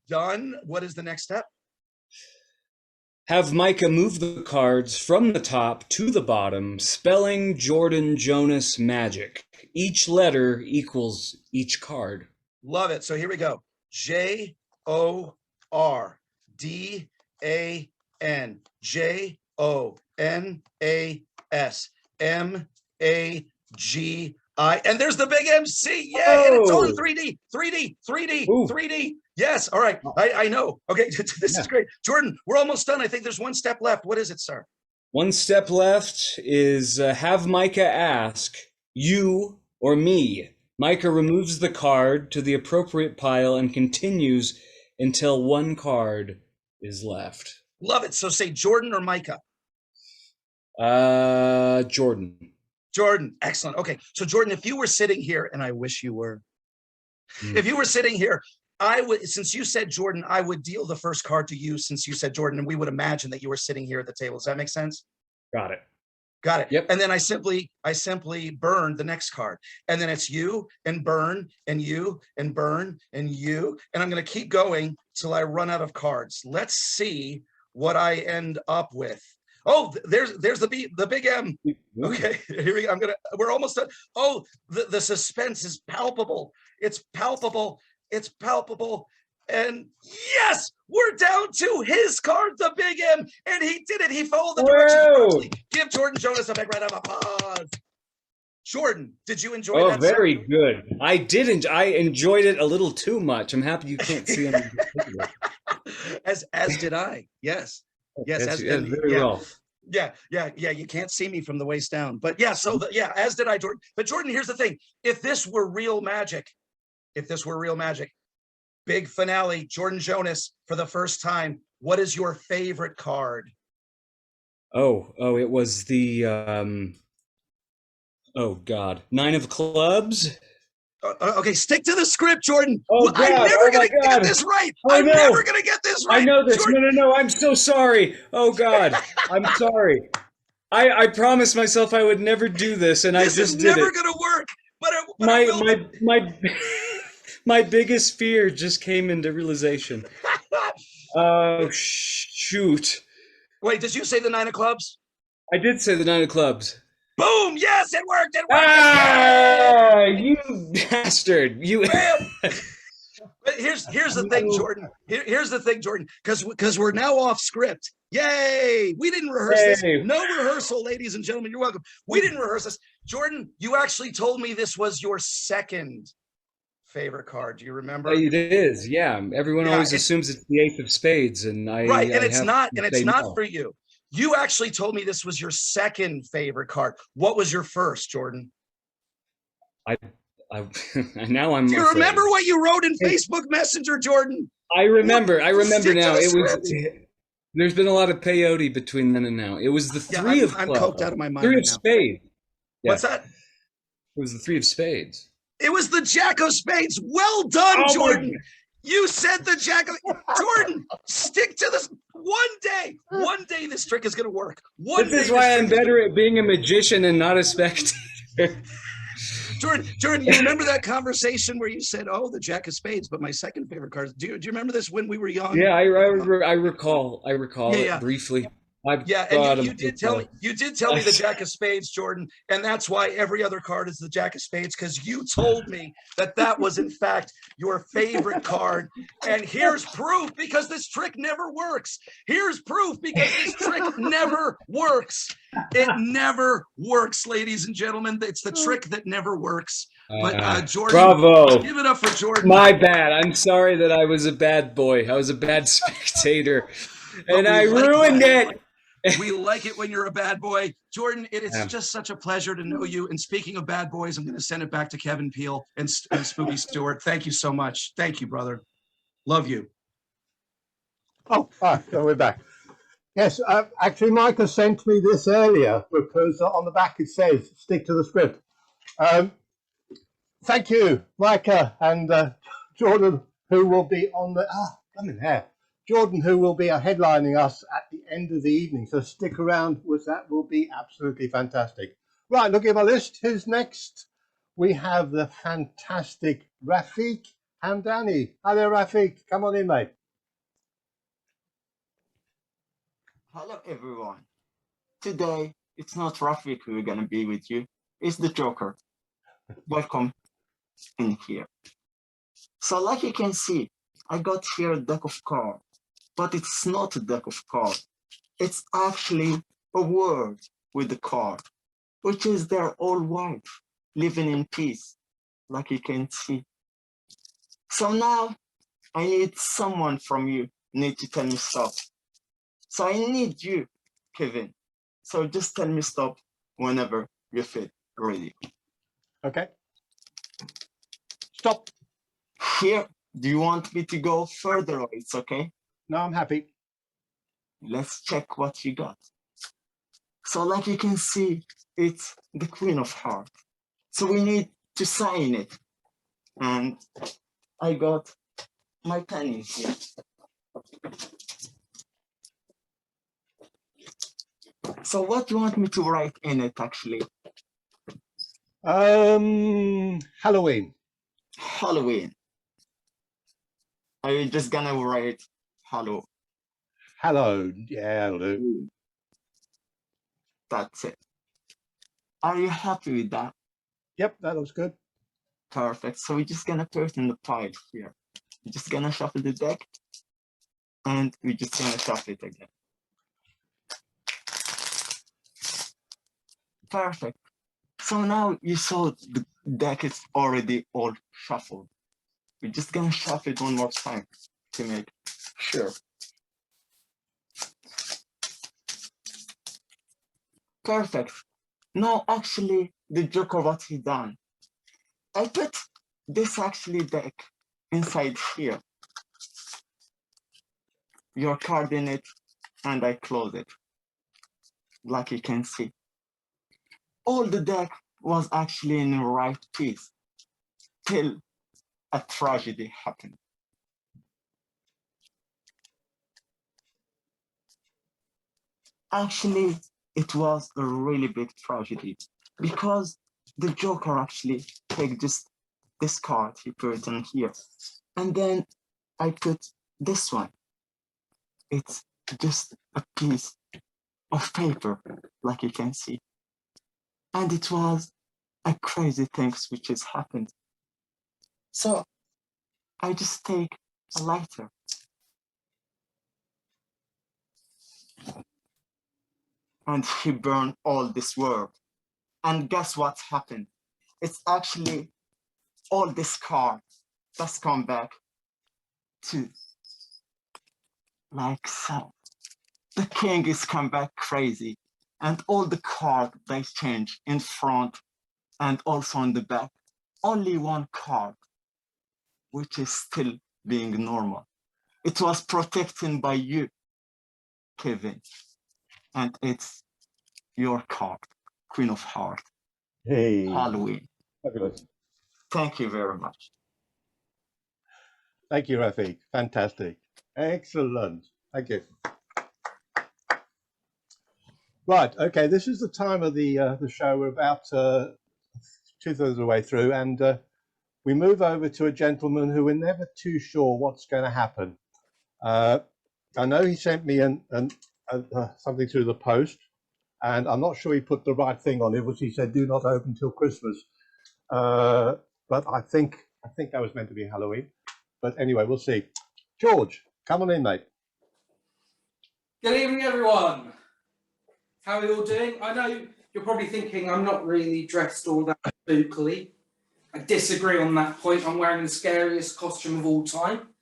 Done. What is the next step? Have Micah move the cards from the top to the bottom, spelling Jordan Jonas Magic. Each letter equals each card. Love it. So here we go. Jordan. Jonas Magi. And there's the big MC. Yay. And it's all in 3D. 3D. Ooh. 3D. Yes. All right. I know. Okay. This is great. Jordan, we're almost done. I think there's one step left. What is it, sir? One step left is have Micah ask, you or me. Micah removes the card to the appropriate pile and continues until one card is left. Love it. So say Jordan or Micah. Jordan. Jordan. Excellent. Okay. So Jordan, if you were sitting here, and I wish you were, if you were sitting here, I would, since you said Jordan, I would deal the first card to you since you said Jordan, and we would imagine that you were sitting here at the table. Does that make sense? Got it. Got it. Yep. And then I simply burn the next card. And then it's you and burn and you and burn and you. And I'm going to keep going till I run out of cards. Let's see what I end up with. Oh, there's the big M. Okay, here we go. We're almost done. Oh, the suspense is palpable. It's palpable. It's palpable. And yes, we're down to his card, the big M, and he did it. He followed the directions perfectly. Give Jordan Jonas a big round of applause. Jordan, did you enjoy that? Oh, very good. I didn't. I enjoyed it a little too much. I'm happy you can't see him. As did I. Yes. Yes, That's- as yeah, did very yeah. well. Yeah. You can't see me from the waist down. But yeah, so as did I, Jordan. But Jordan, here's the thing. If this were real magic, big finale, Jordan Jonas for the first time. What is your favorite card? Oh, it was the oh God, 9 of clubs. Okay, stick to the script, Jordan. Oh, I'm God. never Oh, gonna my get God. this right. Oh, I'm no. never gonna get this right. I know this. Jordan, No. I'm so sorry. Oh God, I'm sorry. I promised myself I would never do this, and I this just is did never it. gonna work. But I will My biggest fear just came into realization. Oh shoot! Wait, did you say the 9 of clubs? I did say the 9 of clubs. Boom! Yes, it worked. It worked. Ah, you bastard! You. But here's the thing, Jordan. Here's the thing, Jordan, because we're now off script. Yay! We didn't rehearse this. Yay. No rehearsal, ladies and gentlemen. You're welcome. We didn't rehearse this. Jordan, you actually told me this was your second favorite card. Do you remember? It is, yeah. Everyone Yeah, always assumes it's the 8 of spades, and I Right, and I it's have not, to and it's say not no. for you. You actually told me this was your second favorite card. What was your first, Jordan? I now I'm. Do you afraid. remember what you wrote in Facebook Messenger, Jordan? I remember. I remember Stick to now. the It was. script. There's been a lot of peyote between then and now. It was the Yeah, 3 of I'm clubs. coked out of my mind 3 right of now. spades. Yeah, What's that? it was the 3 of spades. It was the Jack of Spades. Well done, Oh my Jordan. You said the Jack of Jordan. Stick to this. One day, this trick is going to work. One This is day why this I'm trick is better at being a magician and not a spectator. Jordan, you remember that conversation where you said, "Oh, the Jack of Spades," but my second favorite card. Do you remember this when we were young? Yeah, I recall. I recall Yeah. it briefly. Yeah, and you did tell me the Jack of Spades, Jordan, and that's why every other card is the Jack of Spades, because you told me that was in fact your favorite card. And here's proof, because this trick never works. Here's proof, because this trick never works. It never works, ladies and gentlemen. It's the trick that never works. But Jordan, bravo. Give it up for Jordan. My bad. I'm sorry that I was a bad boy. I was a bad spectator, and I ruined it. We like it when you're a bad boy. Jordan, it is Yeah. just such a pleasure to know you. And speaking of bad boys, I'm going to send it back to Kevin Peele and Spooky Stewart. Thank you so much. Thank you, brother. Love you. Oh, so we're back. Yes, actually, Micah sent me this earlier because on the back it says, stick to the script. Thank you, Micah and Jordan, who will be on the, come in here. Jordan, who will be headlining us at the end of the evening. So stick around, with that will be absolutely fantastic. Right, looking at my list, who's next? We have the fantastic Rafiq Hamdani. Hi there, Rafiq. Come on in, mate. Hello everyone. Today it's not Rafiq who are gonna be with you, it's the Joker. Welcome in here. So like you can see, I got here a deck of cards, but it's not a deck of cards. It's actually a word with the card, which is their old wife living in peace, like you can see. So now I need someone from you need to tell me stop. So I need you, Kevin. So just tell me stop whenever you feel ready. Okay. Stop. Here, do you want me to go further or it's okay? No, I'm happy. Let's check what you got. So like you can see, it's the Queen of Hearts. So we need to sign it. And I got my pen in here. So what do you want me to write in it actually? Halloween. Halloween. Are you just gonna write hello? Hello. Yeah, I'll do. That's it. Are you happy with that? Yep, that looks good. Perfect. So we're just gonna put it in the pile here. We're just gonna shuffle the deck and we're just gonna shuffle it again. Perfect. So now you saw the deck is already all shuffled. We're just gonna shuffle it one more time to make sure. Perfect. Now actually the Joker, what he done? I put this actually deck inside here. Your card in it and I close it. Like you can see. All the deck was actually in the right piece till a tragedy happened. Actually, it was a really big tragedy because the Joker actually took just this card, he put it in here. And then I put this one. It's just a piece of paper, like you can see. And it was a crazy things which has happened. So I just take a lighter. And he burned all this world. And guess what happened? It's actually all this card that's come back to like so. The king is come back crazy. And all the cards they change in front and also in the back. Only one card, which is still being normal. It was protected by you, Kevin. And it's your card, Queen of Hearts. Hey. Halloween. Fabulous. Thank you very much. Thank you, Rafiq. Fantastic. Excellent. Thank you. Right. Okay. This is the time of the show. We're about 2/3 of the way through, and we move over to a gentleman who we're never too sure what's going to happen. I know he sent me something through the post, and I'm not sure he put the right thing on it, which he said do not open till Christmas. But I think that was meant to be Halloween. But anyway, we'll see. George, come on in, mate. Good evening, everyone. How are you all doing? I know you're probably thinking I'm not really dressed all that spookily. I disagree on that point. I'm wearing the scariest costume of all time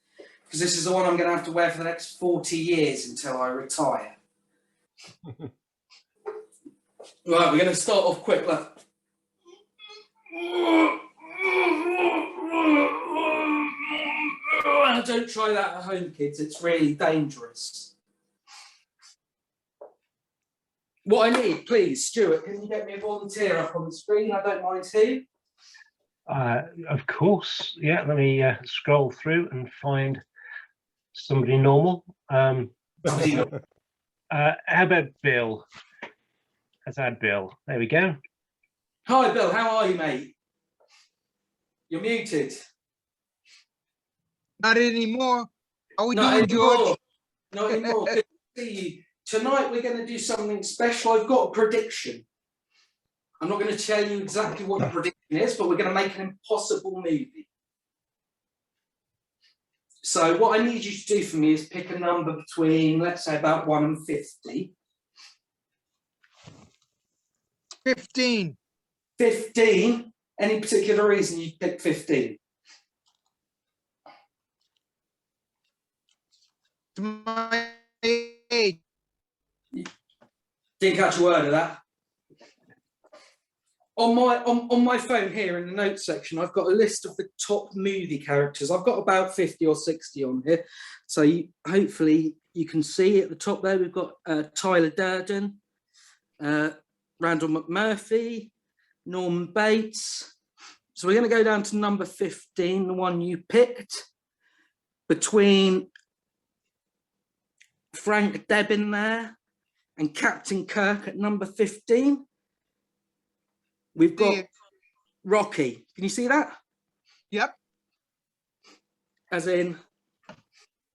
because this is the one I'm going to have to wear for the next 40 years until I retire. Right, we're going to start off quick. Look. Don't try that at home, kids. It's really dangerous. What I need, please, Stuart, can you get me a volunteer up on the screen? I don't mind who. Of course. Yeah, let me scroll through and find somebody normal. How about Bill? Let's add Bill. There we go. Hi, Bill. How are you, mate? You're muted. Not anymore. How we Not doing, anymore. George? Not anymore. Good to see you. Tonight we're going to do something special. I've got a prediction. I'm not going to tell you exactly what the prediction is, but we're going to make an impossible movie. So what I need you to do for me is pick a number between, let's say, about 1 and 50. 15. 15? Any particular reason you picked 15? My age. Didn't catch a word of that. On my phone here in the notes section, I've got a list of the top movie characters. I've got about 50 or 60 on here. So hopefully you can see at the top there, we've got Tyler Durden, Randall McMurphy, Norman Bates. So we're going to go down to number 15, the one you picked, between Frank Drebin there and Captain Kirk at number 15. We've got Rocky. Can you see that? Yep. As in,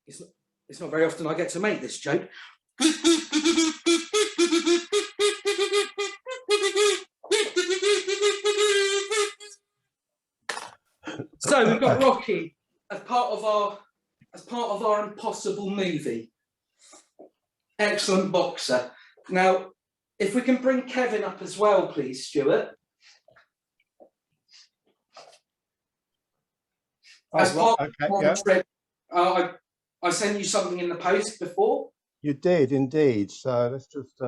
it's not very often I get to make this joke. So we've got Rocky as part of our impossible movie. Excellent boxer. Now, if we can bring Kevin up as well, please, Stuart. As part of one trip, I sent you something in the post before. You did indeed. So let's just.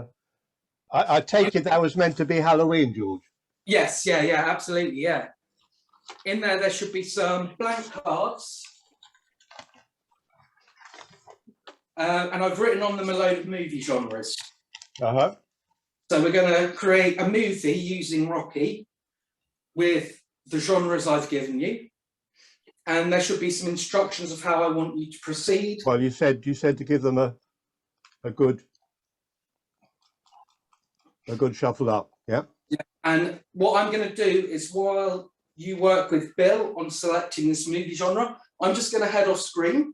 I take it that was meant to be Halloween, George. Yes, yeah, absolutely, yeah. In there should be some blank cards. And I've written on them a load of movie genres. Uh-huh. So we're going to create a movie using Rocky with the genres I've given you. And there should be some instructions of how I want you to proceed. Well, you said to give them a good shuffle up, yeah? Yeah. And what I'm going to do is, while you work with Bill on selecting this movie genre, I'm just going to head off screen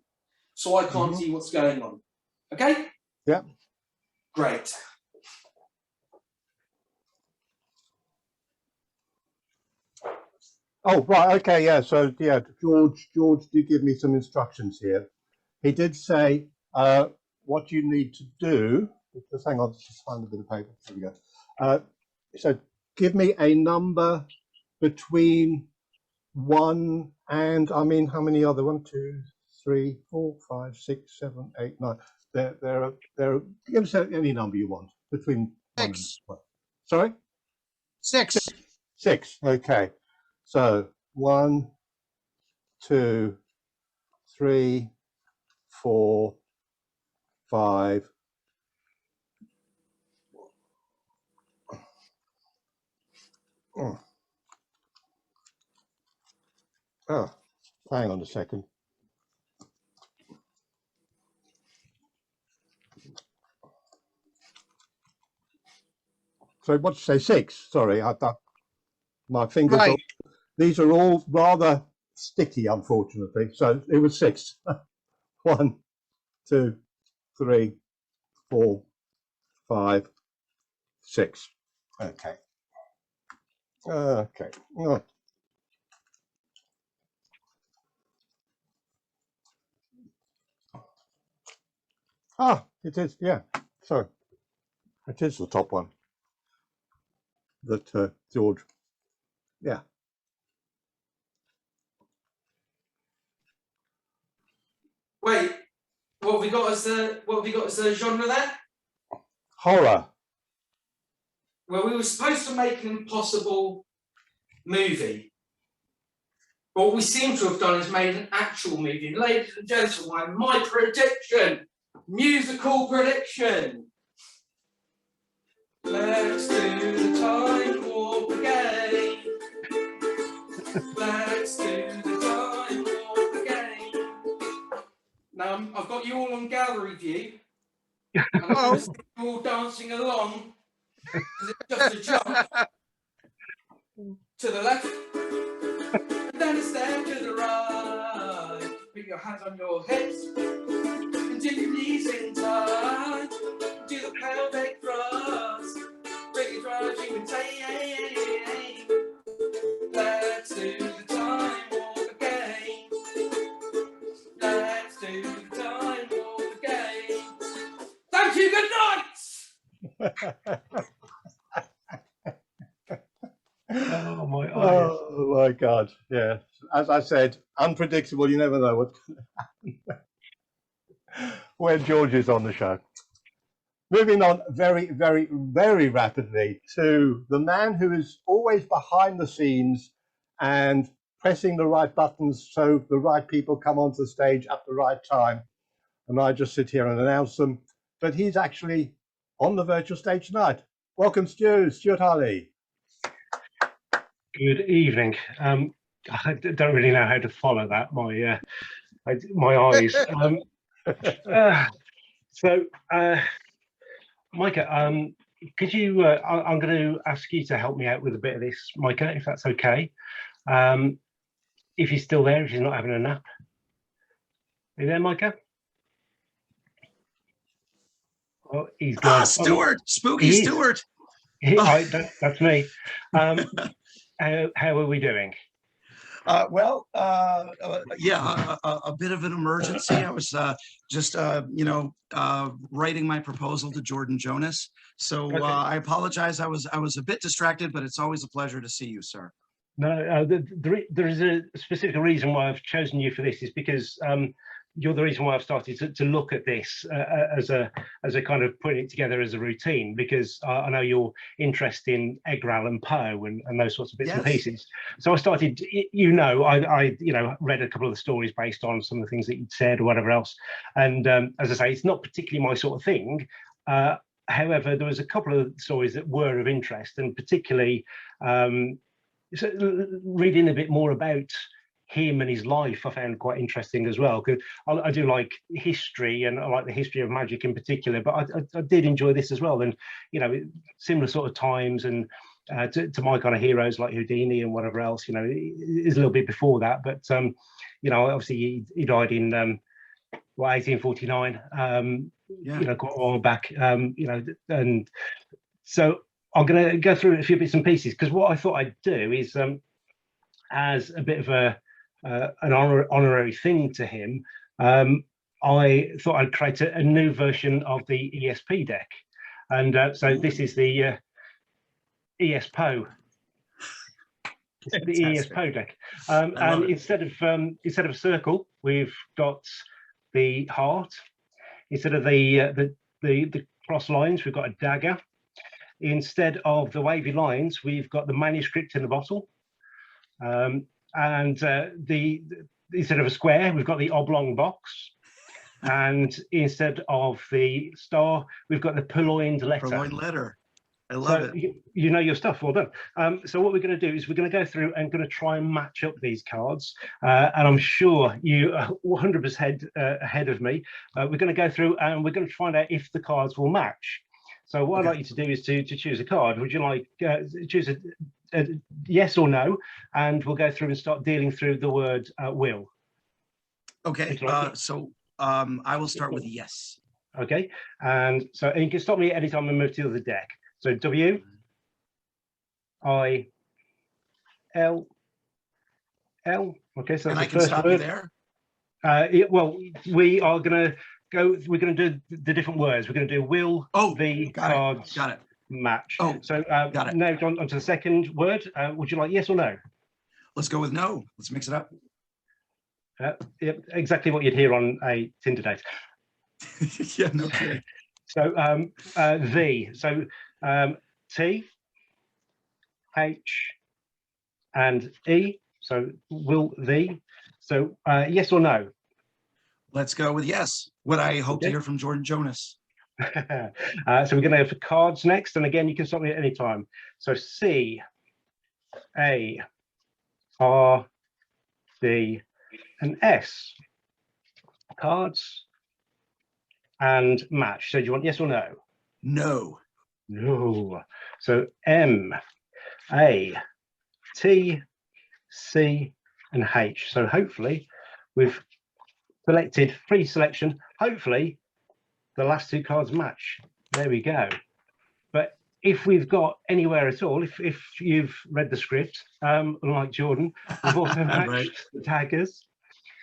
so I can't see what's going on. Okay? Yeah. Great. Oh, right, okay, yeah. So, yeah, George did give me some instructions here. He did say what you need to do. Just hang on, just find a bit of paper. There we go. So, give me a number between 1 and, I mean, how many other? 1, 2, 3, 4, 5, 6, 7, 8, 9. There are. Give us any number you want between 6. 1 and 1. Sorry. 6. 6. Okay. So 1, 2, 3, 4, 5. Oh, hang on a second. So what did you say? 6? Sorry, I thought my fingers. Right. These are all rather sticky, unfortunately. So it was 6. 1, 2, 3, 4, 5, 6. Okay. Okay. Oh. Ah, it is. Yeah. So it is the top one. That George. Yeah. Wait, what have we got as the genre there? Horror. Well, we were supposed to make an impossible movie. What we seem to have done is made an actual movie. Ladies and gentlemen, my prediction, musical prediction. Let's do the time warp again. Let's do the time warp again. Now, I've got you all on gallery view. And I'm just all dancing along. 'Cause it's just a jump. To the left. And then a step to the right. Put your hands on your hips. And do your knees in tight. Do the pelvic thrust. Bring it right, you can say, let's do the time warp again. Let's do the time warp again. Thank you, good night! Oh my! Oh my God! Yeah, as I said, unpredictable. You never know what's going to happen when George is on the show. Moving on very, very, very rapidly to the man who is always behind the scenes and pressing the right buttons so the right people come onto the stage at the right time. And I just sit here and announce them. But he's actually on the virtual stage tonight. Welcome, Stuart Harley. Good evening. I don't really know how to follow that. My eyes. Micah, could you? I'm going to ask you to help me out with a bit of this, Micah, if that's okay. If he's still there, if he's not having a nap. Are you there, Micah? Oh, he's gone. Stuart, spooky Stuart. That's me. How are we doing? A bit of an emergency. I was just writing my proposal to Jordan Jonas. So Okay. I apologize. I was a bit distracted, but it's always a pleasure to see you, sir. No, there is a specific reason why I've chosen you for this, is because you're the reason why I've started to look at this as a kind of putting it together as a routine, because I know you're interested in Edgar Allan Poe and those sorts of bits and pieces. So I started, I read a couple of the stories based on some of the things that you'd said or whatever else. And as I say, it's not particularly my sort of thing. However, there was a couple of stories that were of interest, and particularly reading a bit more about him and his life I found quite interesting as well, because I do like history, and I like the history of magic in particular, but I did enjoy this as well. And similar sort of times, and to my kind of heroes like Houdini and whatever else, is a little bit before that, but obviously he died in 1849, quite a while back, and so I'm going to go through a few bits and pieces, because what I thought I'd do is, as a bit of an honorary thing to him, I thought I'd create a new version of the ESP deck. And so this is the ESPO. The ESPO deck. And instead of a circle, we've got the heart. Instead of the cross lines, we've got a dagger. Instead of the wavy lines, we've got the manuscript in the bottle. And instead of a square, we've got the oblong box. And instead of the star, we've got the purloined letter. Purloined letter. I love it. You know your stuff. Well done. So what we're going to do is we're going to go through and going to try and match up these cards. And I'm sure you are 100% ahead of me. We're going to go through and we're going to find out if the cards will match. So what I'd like you to do is to choose a card. Would you like choose a yes or no? And we'll go through and start dealing through the word will. Okay. I will start with yes. Okay. And so you can stop me at any time and move to the other deck. So W, I, L, L. Okay. So that's and the I can first stop word. you there. Well, we are going to go. We're going to do the different words. We're going to do will the cards got it. match. Oh, so got it. Now on to the second word. Would you like yes or no? Let's go with no. Let's mix it up. Yep, exactly what you'd hear on a Tinder date. Yeah, no kidding. So V. So T, H, and E. So will V. So yes or no? Let's go with yes. What I hope to Okay. hear from Jordan Jonas. So we're going to go for cards next, and again, you can stop me at any time. So C, A, R, D, and S. Cards and match. So do you want yes or no? No. No. So M, A, T, C, and H. So hopefully we've selected free selection. Hopefully the last two cards match. There we go. But if we've got anywhere at all, if you've read the script, unlike Jordan, we've also matched Right. the daggers.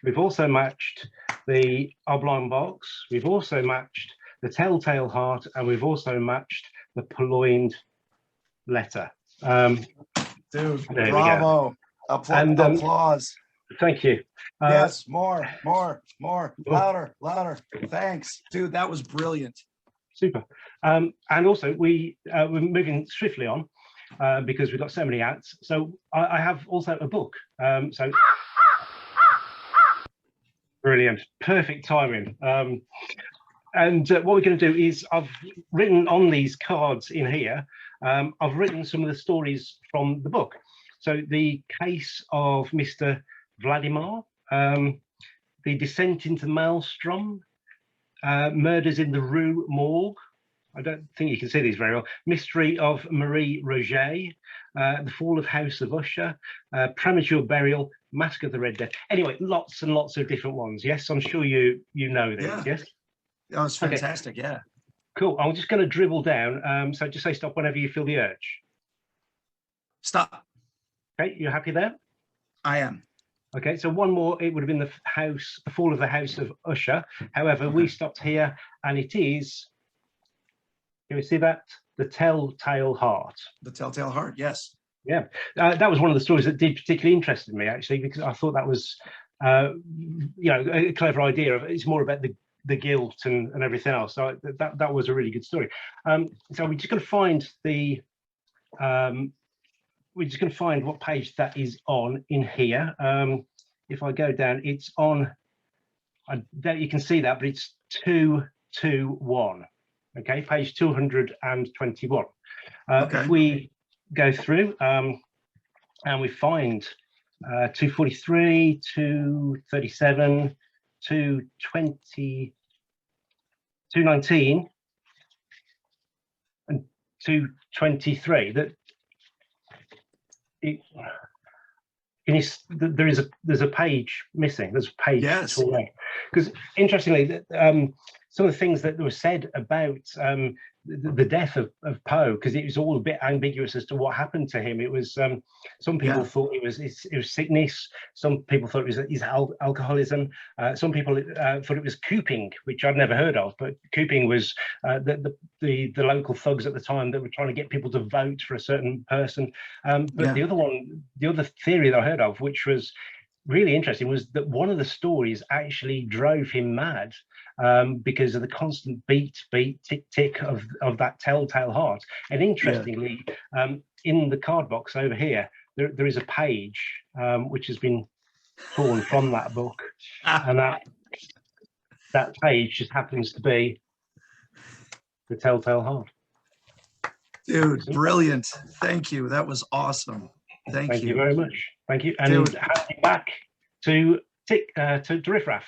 We've also matched the oblong box. We've also matched the telltale heart, and we've also matched the purloined letter. Dude, There we go. bravo. And, Applause. Thank you. Yes, more, louder, louder. Thanks. Dude, that was brilliant. Super. And also we're moving swiftly on because we've got so many acts. So I have also a book. So brilliant, perfect timing. And what we're going to do is I've written on these cards in here, I've written some of the stories from the book. So the case of Mr. Vladimir, the descent into Maelstrom, murders in the Rue Morgue. I don't think you can see these very well. Mystery of Marie Roget, the fall of House of Usher, premature burial, Mask of the Red Death. Anyway, lots and lots of different ones. Yes, I'm sure you know these. Yeah. Yes. That was fantastic. Yeah. Cool. I'm just going to dribble down. So just say stop whenever you feel the urge. Stop. Okay, you're happy there? I am. Okay, so one more, it would have been the fall of the House of Usher. However, we stopped here, and it is, can we see that? The Telltale Heart. The Telltale Heart, yes. Yeah, that was one of the stories that did particularly interest me, actually, because I thought that was, a clever idea. It's more about the guilt and everything else. So that was a really good story. So we're just going to find we're just going to find what page that is on in here. If I go down, it's on, I doubt you can see that, but it's 221. Okay, page 221. Okay. If we go through and we find 243, 237, 220, 219, and 223, that there's a page missing. There's a page. Yes. Because interestingly, some of the things that were said about the death of Poe, because it was all a bit ambiguous as to what happened to him. It was some people thought it was sickness. Some people thought it was his alcoholism. Some people thought it was cooping, which I'd never heard of. But cooping was the local thugs at the time that were trying to get people to vote for a certain person. But the other theory that I heard of, which was really interesting, was that one of the stories actually drove him mad because of the constant beat, tick, tick of that telltale heart. And interestingly, in the card box over here, there is a page which has been torn from that book, and that page just happens to be the telltale heart. Dude, brilliant. Thank you. That was awesome. Thank you very much. Thank you. And Dude. handing back to Riff Raff.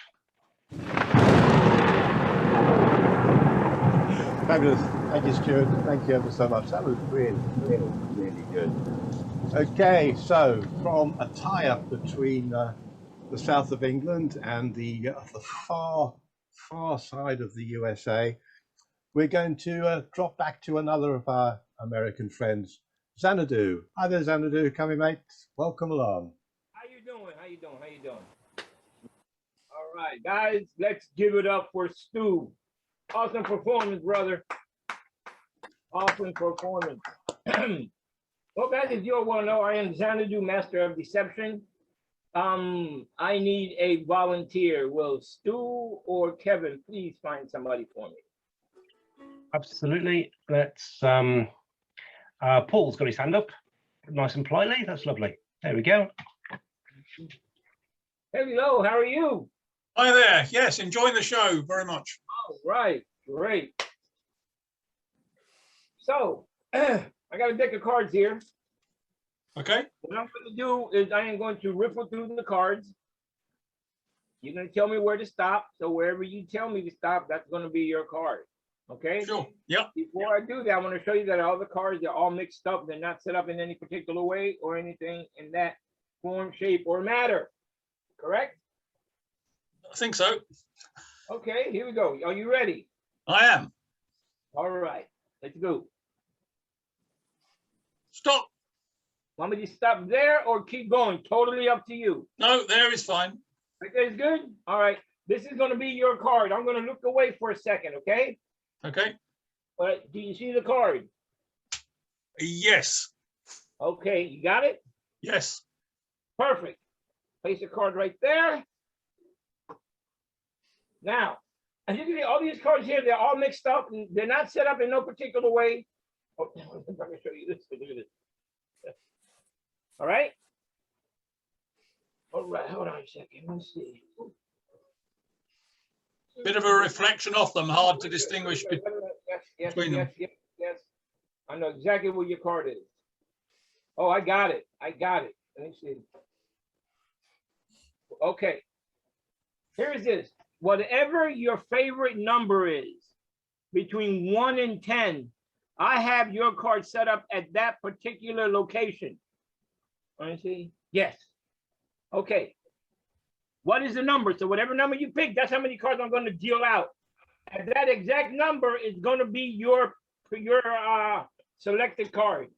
Fabulous. Thank you, Stuart. Thank you ever so much. That was really, really, really good. Okay, so from a tie-up between the south of England and the far side of the USA, we're going to drop back to another of our American friends, Xanadu. Hi there, Xanadu. Come in, mate. Welcome along. How you doing? All right, guys, let's give it up for Stu. Awesome performance, brother. Awesome performance. Well, guys, as you all want to know, I am Xanadu, Master of Deception. I need a volunteer. Will Stu or Kevin please find somebody for me? Absolutely. Let's. Paul's got his hand up, nice and politely. That's lovely. There we go. Hello, how are you? Hi there. Yes, enjoying the show very much. All right, great. So, I got a deck of cards here. Okay. What I'm going to do is I am going to riffle through the cards. You're going to tell me where to stop. So wherever you tell me to stop, that's going to be your card. Okay? Sure. Yep. Before I do that, I want to show you that all the cards, they're all mixed up. They're not set up in any particular way or anything in that form, shape, or matter. Correct? I think so. Okay, here we go. Are you ready? I am. All right, let's go. Stop. Want me to stop there or keep going? Totally up to you. No, there is fine. Okay, it's good? All right. This is going to be your card. I'm going to look away for a second, okay? Okay. But do you see the card? Yes. Okay, you got it? Yes. Perfect. Place the card right there. Now, as you can see, all these cards here, they're all mixed up. And they're not set up in no particular way. Oh, I'm going to show you this. Look at this. All right? All right, hold on a second. Let's see. Bit of a reflection off them, hard to distinguish between them. Yes. I know exactly where your card is. Oh, I got it. Let me see. Okay. Here's this. Whatever your favorite number is, between 1 and 10, I have your card set up at that particular location. Let me see. Yes. Okay. What is the number? So whatever number you pick, that's how many cards I'm going to deal out. And that exact number is going to be your selected card.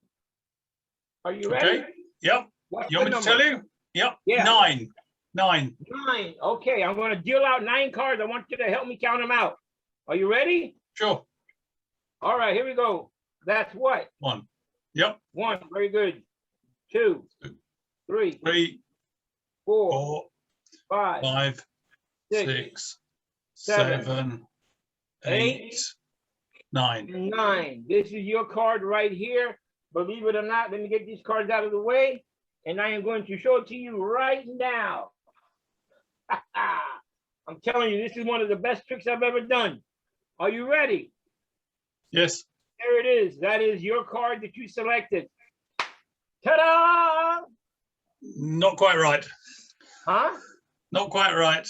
Are you ready? Okay. Yep. What's You want the me to tell number? you? Yep. Yeah. 9. 9. Okay, I'm going to deal out 9 cards. I want you to help me count them out. Are you ready? Sure. All right, here we go. That's what? 1. Yep. 1. Very good. 2, 3, 4, 5, 6, 7, 8, 9. 9. This is your card right here. Believe it or not, let me get these cards out of the way. And I am going to show it to you right now. I'm telling you, this is one of the best tricks I've ever done. Are you ready? Yes. There it is. That is your card that you selected. Ta-da! Not quite right. Huh? Not quite right.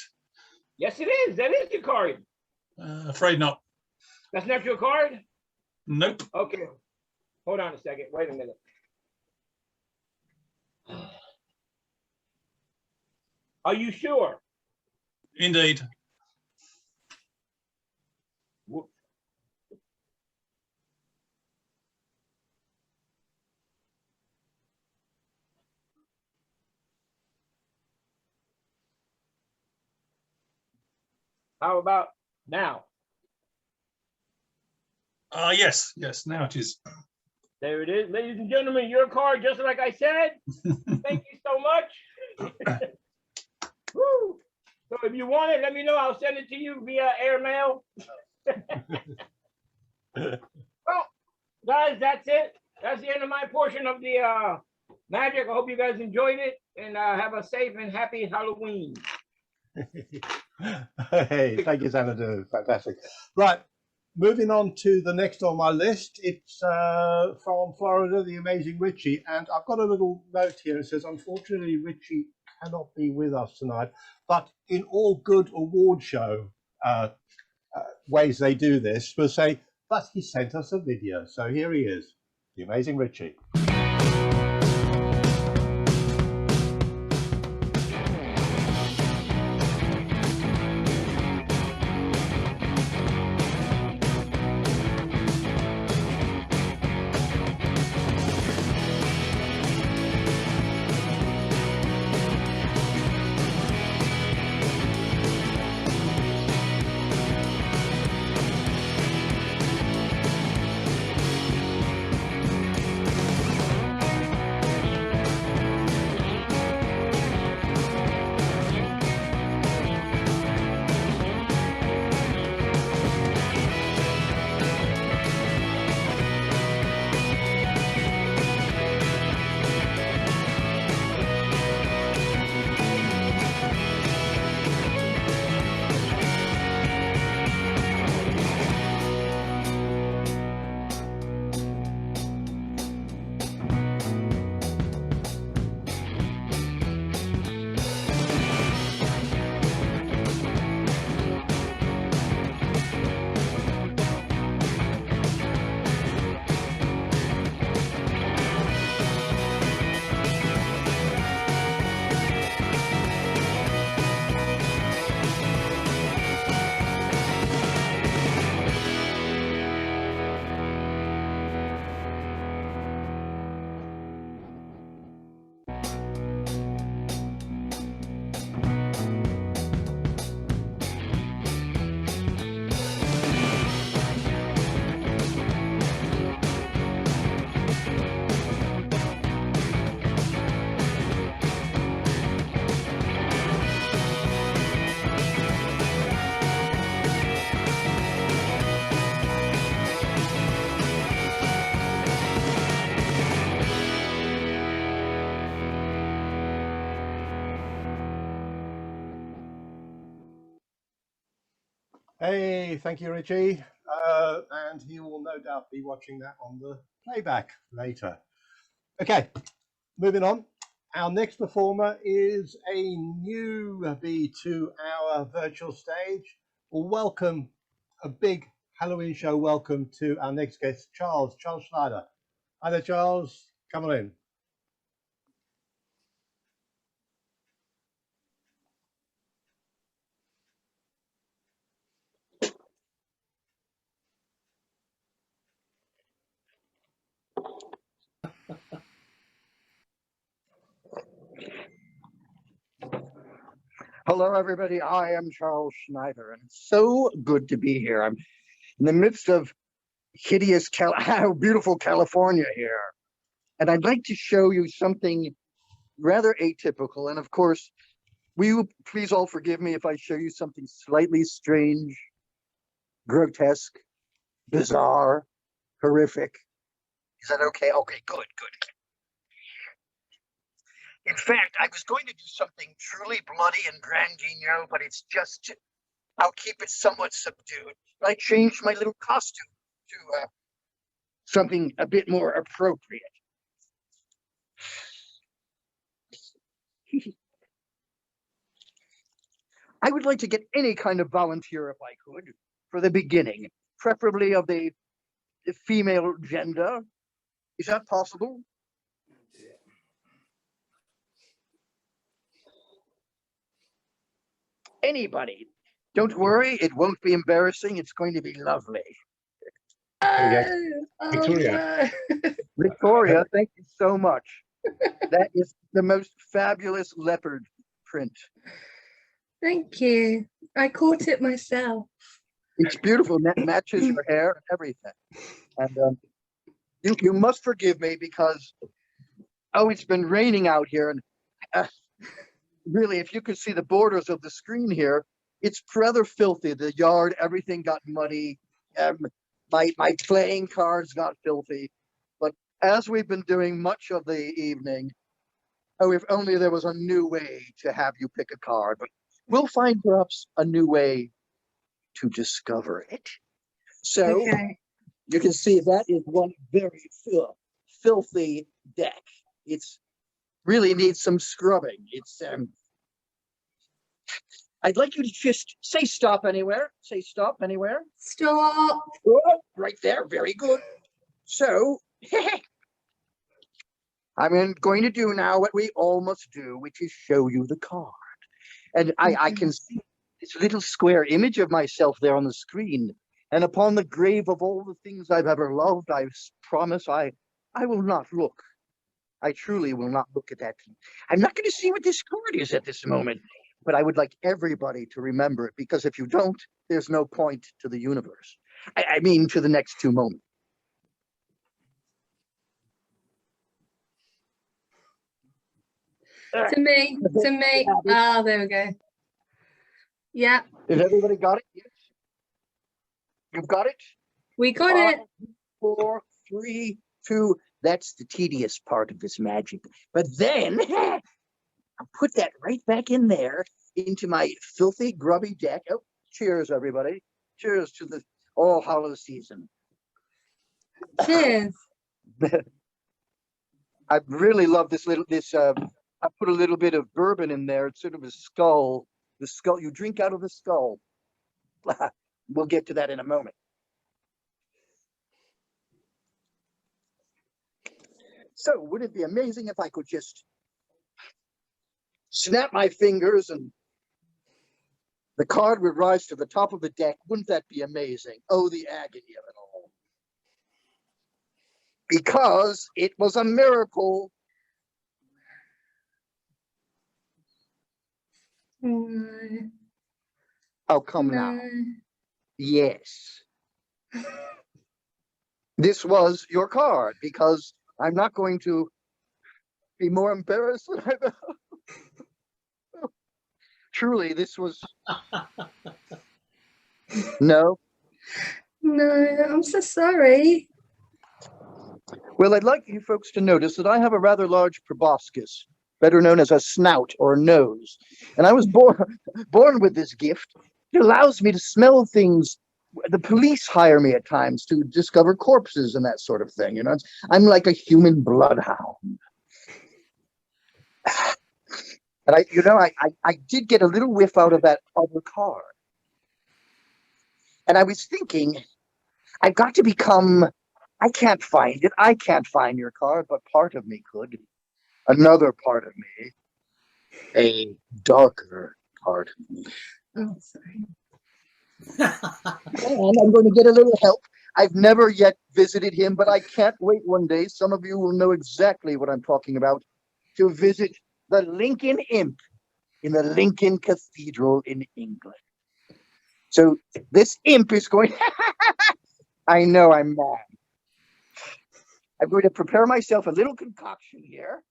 Yes, it is. That is your card. Afraid not. That's not your card? Nope. Okay. Hold on a second. Wait a minute. Are you sure? Indeed. How about now? Yes. Now it is. There it is. Ladies and gentlemen, your card, just like I said. Thank you so much. Woo. So if you want it, let me know. I'll send it to you via airmail. Well, guys, that's it. That's the end of my portion of the magic. I hope you guys enjoyed it and have a safe and happy Halloween. Hey, thank you, Xanadu. Fantastic. Right, moving on to the next on my list. It's from Florida, the amazing Richie. And I've got a little note here. It says, unfortunately, Richie cannot be with us tonight. But in all good award show ways they do this, we'll say, but he sent us a video. So here he is, the amazing Richie. Hey, thank you, Richie. And he will no doubt be watching that on the playback later. Okay, moving on. Our next performer is a newbie to our virtual stage. Welcome, a big Halloween show welcome to our next guest, Charles Schneider. Hi there, Charles. Come on in. Hello, everybody. I am Charles Schneider, and it's so good to be here. I'm in the midst of hideous, beautiful California here, and I'd like to show you something rather atypical. And of course, will you please all forgive me if I show you something slightly strange, grotesque, bizarre, horrific? Is that okay? Okay, good. In fact, I was going to do something truly bloody and Brandigno, but it's just, I'll keep it somewhat subdued. I changed my little costume to something a bit more appropriate. I would like to get any kind of volunteer if I could for the beginning, preferably of the female gender. Is that possible? Anybody. Don't worry, it won't be embarrassing. It's going to be lovely. Victoria. Victoria, thank you so much. That is the most fabulous leopard print. Thank you. I caught it myself. It's beautiful. That matches your hair and everything. And you must forgive me because, it's been raining out here. And really, if you could see the borders of the screen here, it's rather filthy. The yard, everything got muddy. My playing cards got filthy. But as we've been doing much of the evening, if only there was a new way to have you pick a card. But we'll find perhaps a new way to discover it. So you can see that is one very filthy deck. It's really needs some scrubbing. It's I'd like you to just say stop anywhere. Say stop anywhere. Stop. Oh, right there. Very good. So I'm going to do now what we all must do, which is show you the card. And I can see this little square image of myself there on the screen. And upon the grave of all the things I've ever loved, I promise I will not look. I truly will not look at that. I'm not going to see what this card is at this moment, but I would like everybody to remember it, because if you don't, there's no point to the universe. I mean, to the next 2 moments. To me. Ah, there we go. Yeah. Has everybody got it? Yes. You've got it? We got it. 4, 3, 2. That's the tedious part of this magic. But then I'll put that right back in there into my filthy, grubby deck. Oh, cheers, everybody. Cheers to the All Hallows season. Cheers. I really love this I put a little bit of bourbon in there. It's sort of a skull. The skull, you drink out of the skull. We'll get to that in a moment. So wouldn't it be amazing if I could just snap my fingers and the card would rise to the top of the deck? Wouldn't that be amazing? Oh, the agony of it all. Because it was a miracle. Oh, come now. Yes. This was your card, because I'm not going to be more embarrassed than I've ever. Truly, this was. No. No, I'm so sorry. Well, I'd like you folks to notice that I have a rather large proboscis, better known as a snout or nose. And I was born with this gift It allows me to smell things. The police hire me at times to discover corpses and that sort of thing. You know, I'm like a human bloodhound. And I did get a little whiff out of that other car. And I was thinking, I've got to become, I can't find it. I can't find your car, but part of me could. Another part of me. A darker part of me. Oh, sorry. And I'm going to get a little help. I've never yet visited him, but I can't wait one day. Some of you will know exactly what I'm talking about. To visit the Lincoln Imp in the Lincoln Cathedral in England. So this imp is going. I know I'm mad. I'm going to prepare myself a little concoction here.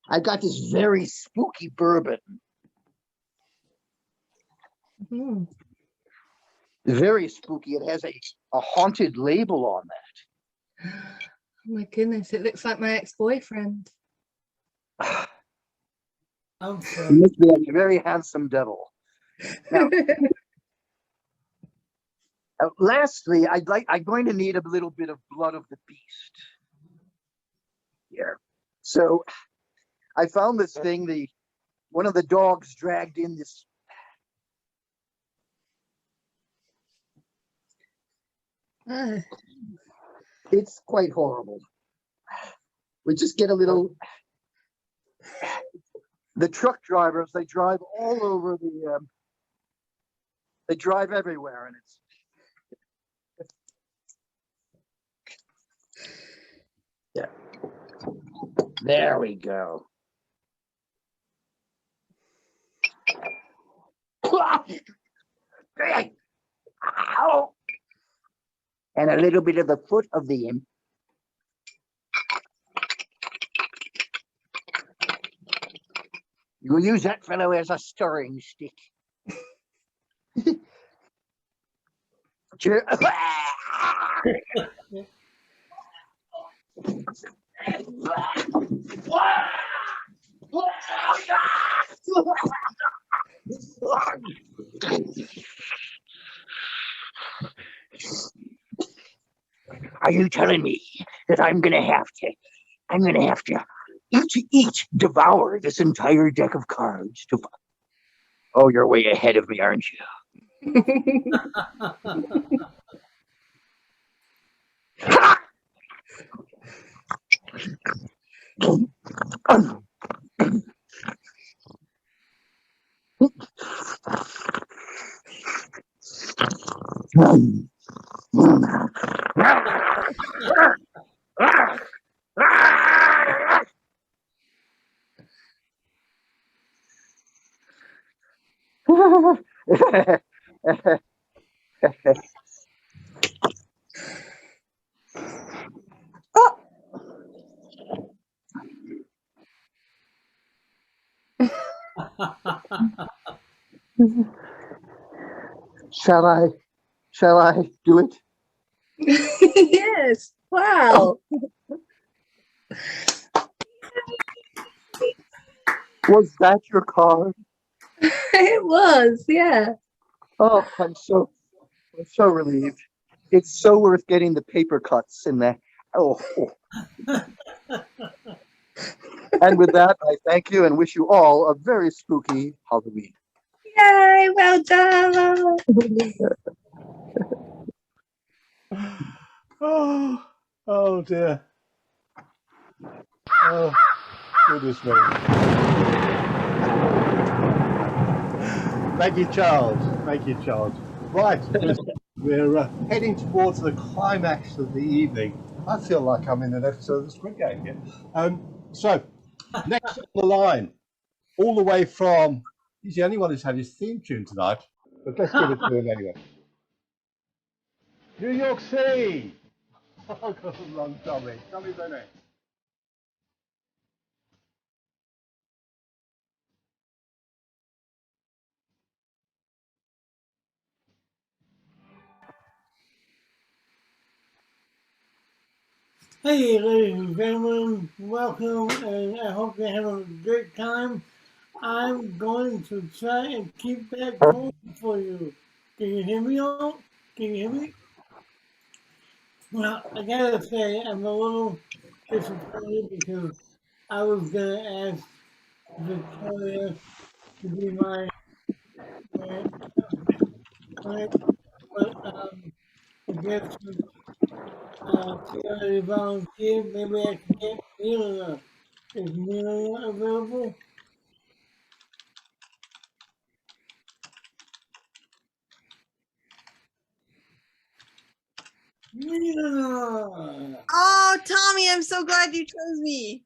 I got this very spooky bourbon. Mhm. Very spooky. It has a haunted label on that. Oh my goodness, it looks like my ex-boyfriend. He must be a very handsome devil. Now, lastly, I'm going to need a little bit of blood of the beast here. So I found this thing. One of the dogs dragged in this. It's quite horrible. We just get a little. The truck drivers, they drive all over they drive everywhere, and it's. Yeah. There we go. Ow! And a little bit of the foot of the imp. You use that fellow as a stirring stick. Are you telling me that I'm gonna have to each devour this entire deck of cards to? Oh, you're way ahead of me, aren't you? Shall I do it? Yes. Wow. Was that your card? It was, yeah. Oh, I'm so relieved. It's so worth getting the paper cuts in there. Oh. And with that, I thank you and wish you all a very spooky Halloween. Yay, well done. Oh dear. Oh, goodness me. Thank you, Charles. Thank you, Charles. Right, we're heading towards the climax of the evening. I feel like I'm in an episode of the Squid Game here. So, next on the line, all the way from, he's the only one who's had his theme tune tonight, but let's give it to him anyway. New York City! Oh, God, long Tommy. Tommy Bennett. Hey, ladies and gentlemen, welcome, and I hope you're having a great time. I'm going to try and keep that going for you. Can you hear me all? Can you hear me? Well, I gotta say, I'm a little disappointed because I was gonna ask Victoria to be my but I guess she already volunteered. Maybe I can get Mila. Is Mila available? Mila! Oh, Tommy, I'm so glad you chose me.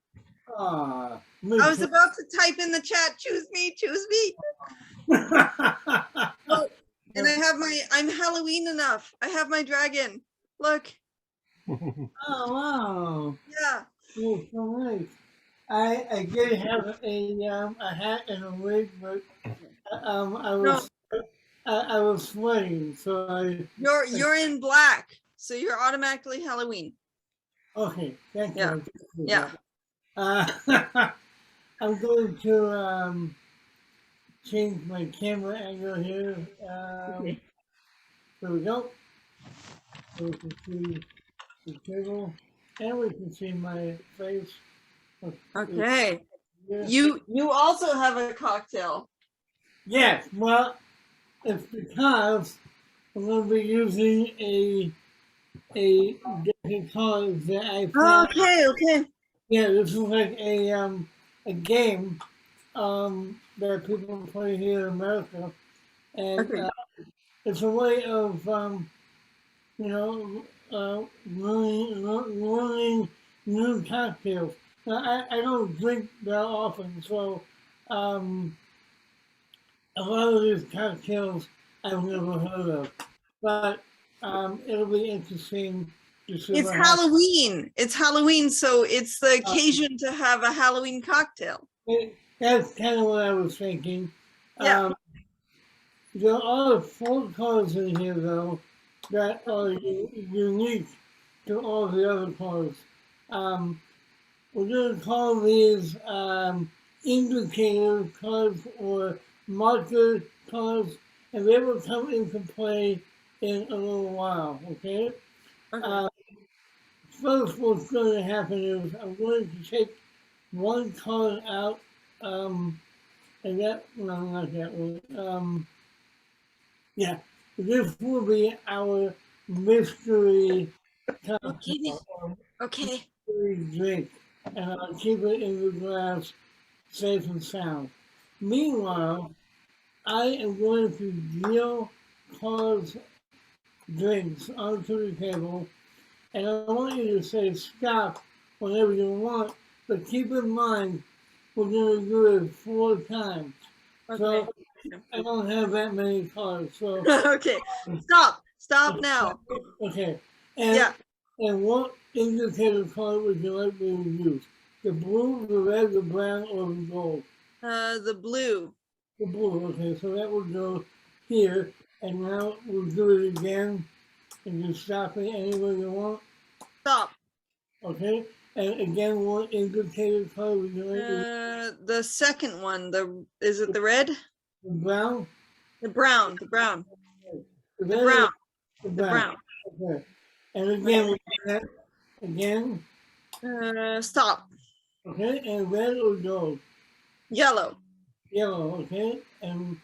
Ah, I was about to type in the chat, choose me, choose me. Look, and I'm Halloween enough. I have my dragon. Look. Oh, wow. Yeah. Oh, so nice. I did have a hat and a wig, but I was sweating, so You're in black, so you're automatically Halloween. Okay, thank you. Yeah. I appreciate Yeah. that. I'm going to change my camera angle here. There we go. So we can see the table, and we can see my face. Okay. Yeah. You also have a cocktail. Yes, well, it's because I'm going to be using a different colors that I found. Okay. Yeah, this is like a game that people play here in America, and Okay. it's a way of you know learning new cocktails. Now, I don't drink that often, so a lot of these cocktails I've never heard of, but it'll be interesting to see. It's what happens. Halloween. It's Halloween, so it's the occasion to have a Halloween cocktail. That's kind of what I was thinking. Yeah. There are 4 colors in here, though, that are unique to all the other colors. We're going to call these indicator colors or marker colors, and they will come into play in a little while, okay? First, what's going to happen is I'm going to take one color out, and that, no, not that one. Yeah, this will be our mystery cocktail. Okay. Mystery drink, and I'll keep it in the glass, safe and sound. Meanwhile, I am going to deal cards drinks onto the table, and I want you to say stop whenever you want, but keep in mind we're going to do it 4 times. So I don't have that many cards. So Okay. Stop now. Okay. And what indicator card would you like me to use? The blue, the red, the brown, or the gold? The blue. The blue. Okay, so that would go here, and now we'll do it again, and you stop it anywhere you want. Stop. Okay. And again, what indicator card would you like to use? The second one. Is it the red? The brown? The brown. The brown. Okay. And again, we do that again. Stop. Okay, and red or gold? Yellow. Yellow, okay. And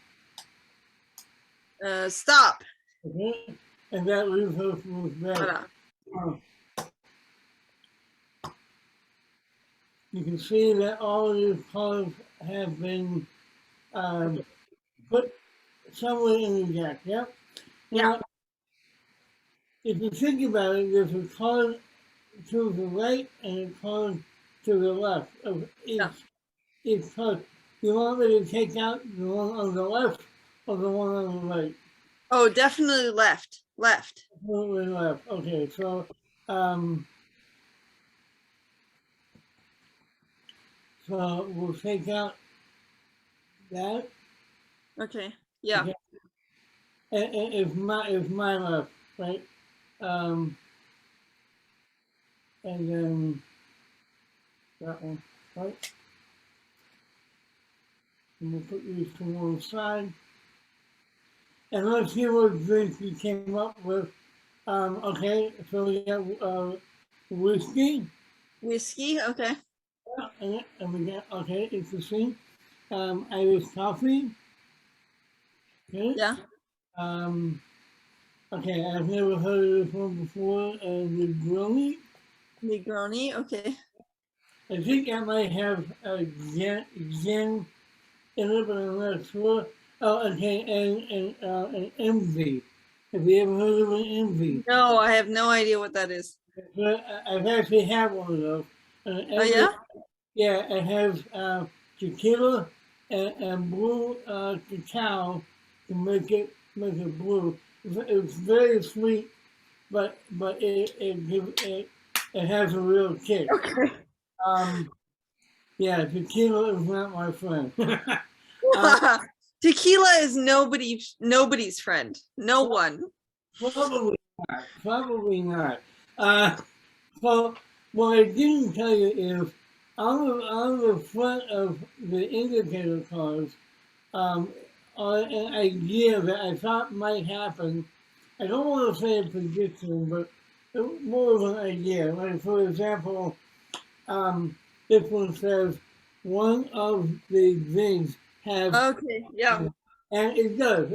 stop. okay. And that leaves us with red. You can see that all of these colors have been put somewhere in the deck, yeah? Now, if you think about it, there's a card to the right and a card to the left of each card. You want me to take out the one on the left or the one on the right? Oh, definitely left. Definitely left. Okay, so so we'll take out that. Okay. Yeah. Okay. And it's my left, right? And and then that one, right? And we'll put these to one side. And let's see what drinks we came up with. Okay, so we got whiskey. Whiskey, okay. And we got, okay, it's the same. Irish coffee. Okay. Yeah. Okay, I've never heard of this one before. Negroni. Negroni, okay. I think I might have a gin in it, but I'm not sure. Oh, okay, and an envy. Have you ever heard of an envy? No, I have no idea what that is. I've actually had one of those. Oh, yeah? Yeah, it has tequila and blue cacao to make it blue. It's very sweet, but it has a real kick. Okay. Yeah, tequila is not my friend. Tequila is nobody's friend. No one. Probably not. Probably not. So what I didn't tell you is on the front of the indicator cards, an idea that I thought might happen. I don't want to say a prediction, but more of an idea. Like, for example, this one says one of the things have. Okay, yeah. And it does.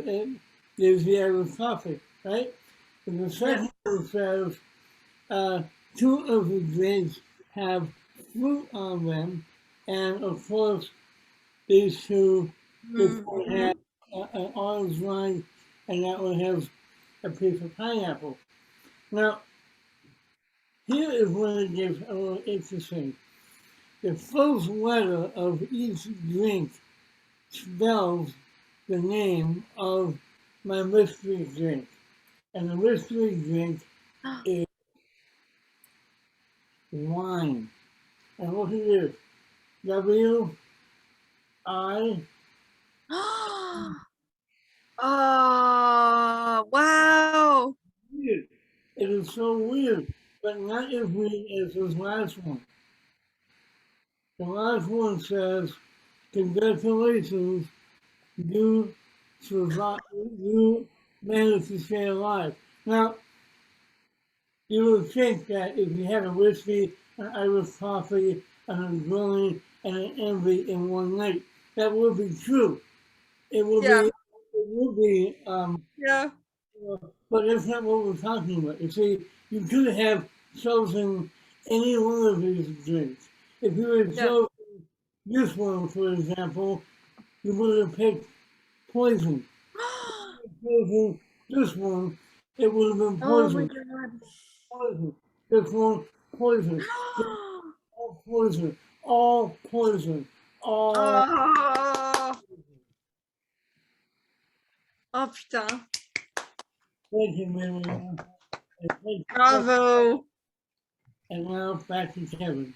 There's the Irish coffee, right? And the second one says two of the drinks have fruit on them, and of course, these two, this one has an orange line, and that one has a piece of pineapple. Now, here is when it gets a little interesting. The first letter of each drink spells the name of my mystery drink. And the mystery drink is wine. And look at this. W-I. Oh, wow. Weird. It is so weird, but not as weird as this last one. The last one says, congratulations, you survived, you managed to stay alive. Now, you would think that if you had a whiskey, an Irish coffee, and a Negroni, and an envy in one night, that would be true. It would be, yeah. But that's not what we're talking about. You see, you could have chosen any one of these drinks. If you had chosen this one, for example, you would have picked poison. If you had chosen this one, it would have been poison. Oh my God. Poison. This one, poison. All poison. All poison. All. Oh putain. Thank you, Miriam. Bravo. And now back to Kevin.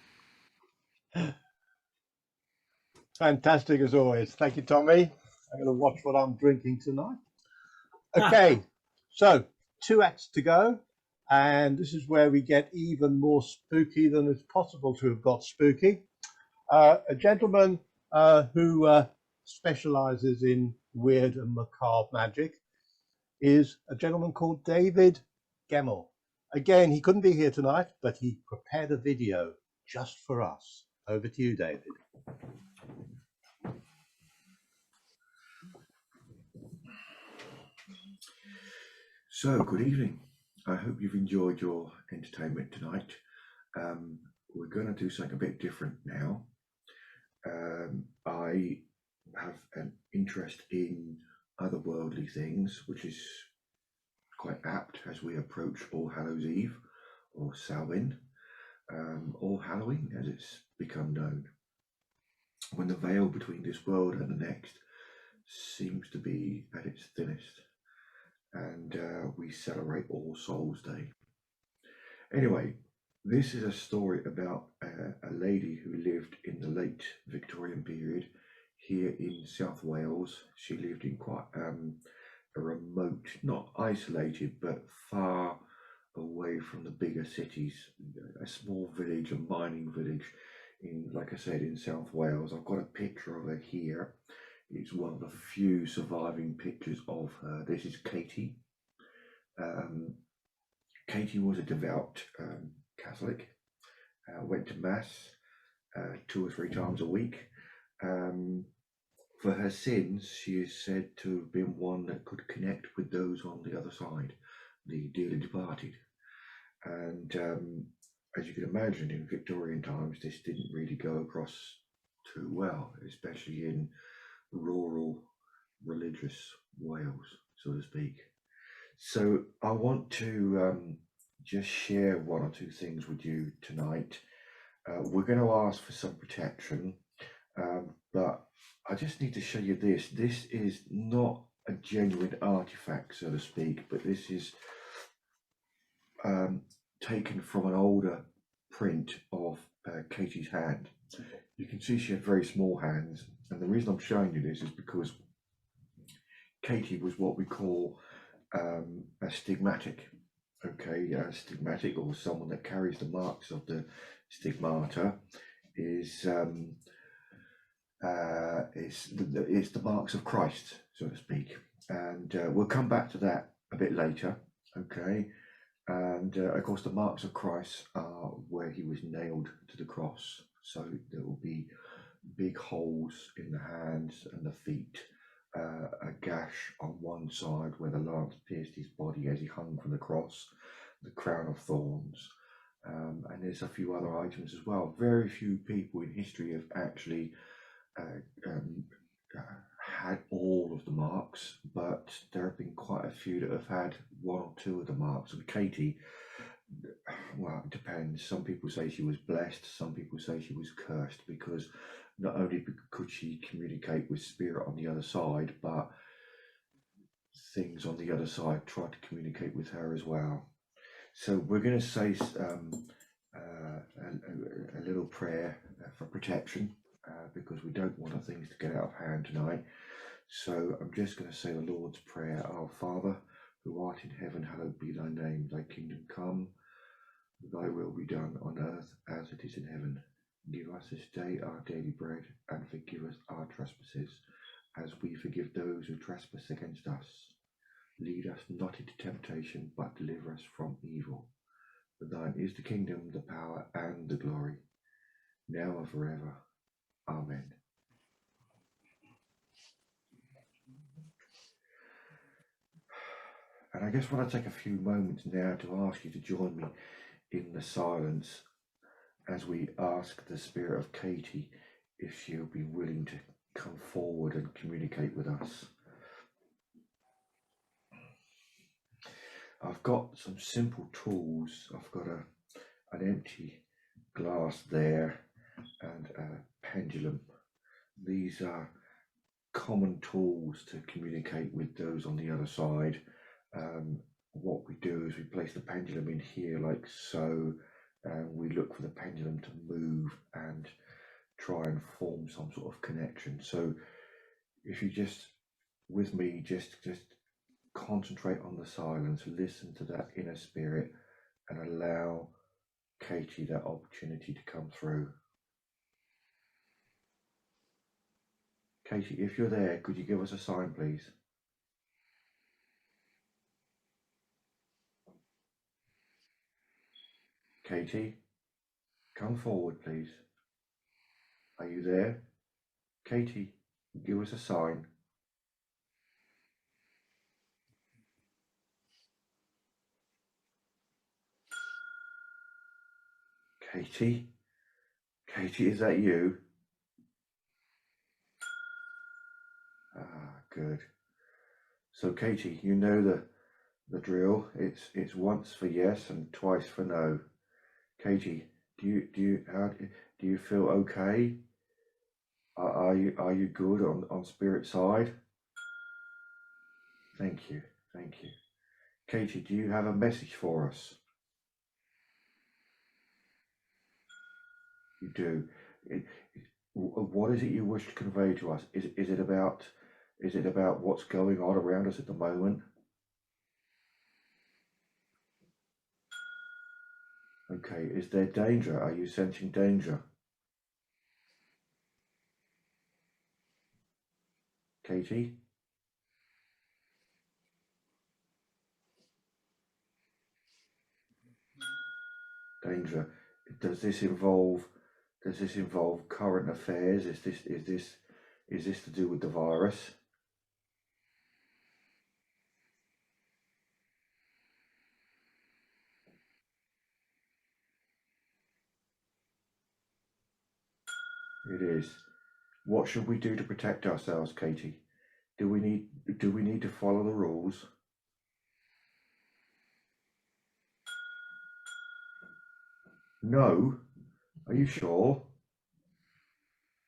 Fantastic as always. Thank you, Tommy. I'm going to watch what I'm drinking tonight. Okay, so 2 acts to go. And this is where we get even more spooky than it's possible to have got spooky. A gentleman who specializes in weird and macabre magic is a gentleman called David Gemmell. Again, he couldn't be here tonight, but he prepared a video just for us. Over to you, David. So, good evening. I hope you've enjoyed your entertainment tonight. We're going to do something a bit different now. I have an interest in otherworldly things, which is quite apt as we approach All Hallows Eve, or Samhain, or Halloween as it's become known, when the veil between this world and the next seems to be at its thinnest, and we celebrate All Souls Day. Anyway, this is a story about a lady who lived in the late Victorian period here in South Wales. She lived in quite a remote, not isolated, but far away from the bigger cities, a small village, a mining village in, like I said, in South Wales. I've got a picture of her here. It's one of the few surviving pictures of her. This is Katie. Katie was a devout Catholic, went to Mass 2 or 3 times a week. For her sins, she is said to have been one that could connect with those on the other side, the dearly departed. And as you can imagine, in Victorian times, this didn't really go across too well, especially in rural religious Wales, so to speak. So I want to just share 1 or 2 things with you tonight. We're going to ask for some protection, but I just need to show you this. This is not a genuine artifact, so to speak, but this is taken from an older print of Katie's hand. You can see she had very small hands, and the reason I'm showing you this is because Katie was what we call a stigmatic. Okay, a stigmatic, or someone that carries the marks of the stigmata, is the marks of Christ, so to speak, and we'll come back to that a bit later. Okay, and of course the marks of Christ are where he was nailed to the cross, so there will be big holes in the hands and the feet, a gash on one side where the lance pierced his body as he hung from the cross, the crown of thorns, and there's a few other items as well. Very few people in history have actually had all of the marks, but there have been quite a few that have had 1 or 2 of the marks. And Katie, well, it depends. Some people say she was blessed, some people say she was cursed, because not only could she communicate with spirit on the other side, but things on the other side tried to communicate with her as well. So we're going to say a little prayer for protection, because we don't want things to get out of hand tonight. So I'm just going to say the Lord's Prayer. Our Father, who art in heaven, hallowed be thy name. Thy kingdom come, thy will be done on earth as it is in heaven. Give us this day our daily bread, and forgive us our trespasses, as we forgive those who trespass against us. Lead us not into temptation, but deliver us from evil. For thine is the kingdom, the power, and the glory, now and forever. Amen. And I just want to take a few moments now to ask you to join me in the silence as we ask the spirit of Katie if she'll be willing to come forward and communicate with us. I've got some simple tools. I've got an empty glass there and a pendulum. These are common tools to communicate with those on the other side. What we do is we place the pendulum in here like so, and we look for the pendulum to move and try and form some sort of connection. So if you just, with me, just concentrate on the silence, listen to that inner spirit, and allow Katie that opportunity to come through. Katie, if you're there, could you give us a sign, please? Katie, come forward, please. Are you there? Katie, give us a sign. Katie? Katie, is that you? Ah, good. So Katie, you know the drill. It's once for yes and twice for no. Katie, do you feel okay? Are you good on spirit side? Thank you. Katie, do you have a message for us? You do. What is it you wish to convey to us? Is it about what's going on around us at the moment? Okay, is there danger? Are you sensing danger? Katie? Danger. Does this involve current affairs? Is this to do with the virus? It is. What should we do to protect ourselves, Katie? Do we need to follow the rules? No. Are you sure?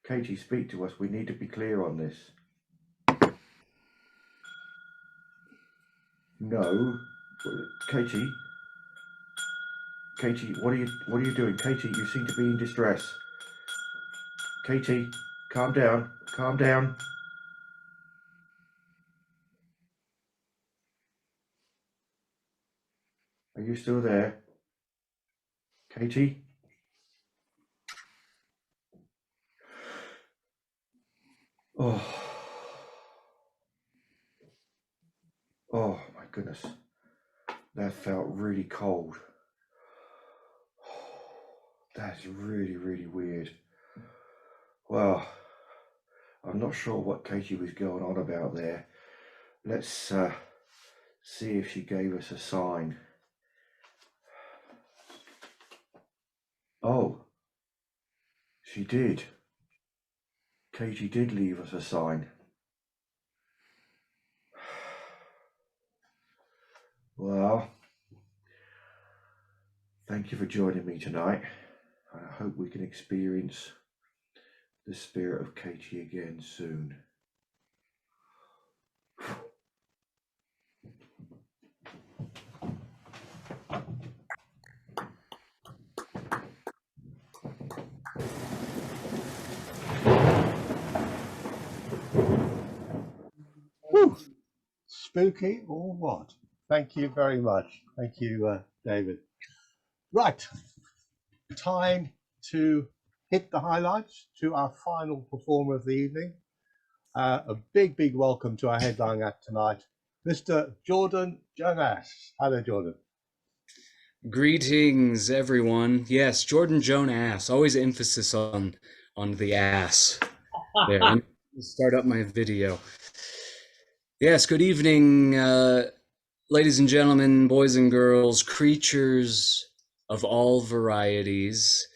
Katie, speak to us. We need to be clear on this. No. Katie. Katie, what are you doing? Katie, you seem to be in distress. Katie, calm down. Calm down. Are you still there? Katie? Oh. Oh my goodness. That felt really cold. That's really, really weird. Well, I'm not sure what Katie was going on about there. Let's see if she gave us a sign. Oh, she did. Katie did leave us a sign. Well, thank you for joining me tonight. I hope we can experience the spirit of Katie again soon. Whew. Spooky or what? Thank you very much. Thank you, David. Right, time to hit the highlights to our final performer of the evening. A big, big welcome to our headline act tonight, Mr. Jordan Jonas. Hello, Jordan. Greetings, everyone. Yes, Jordan Jonas. Always emphasis on the ass. There. Let me start up my video. Yes, good evening, ladies and gentlemen, boys and girls, creatures of all varieties.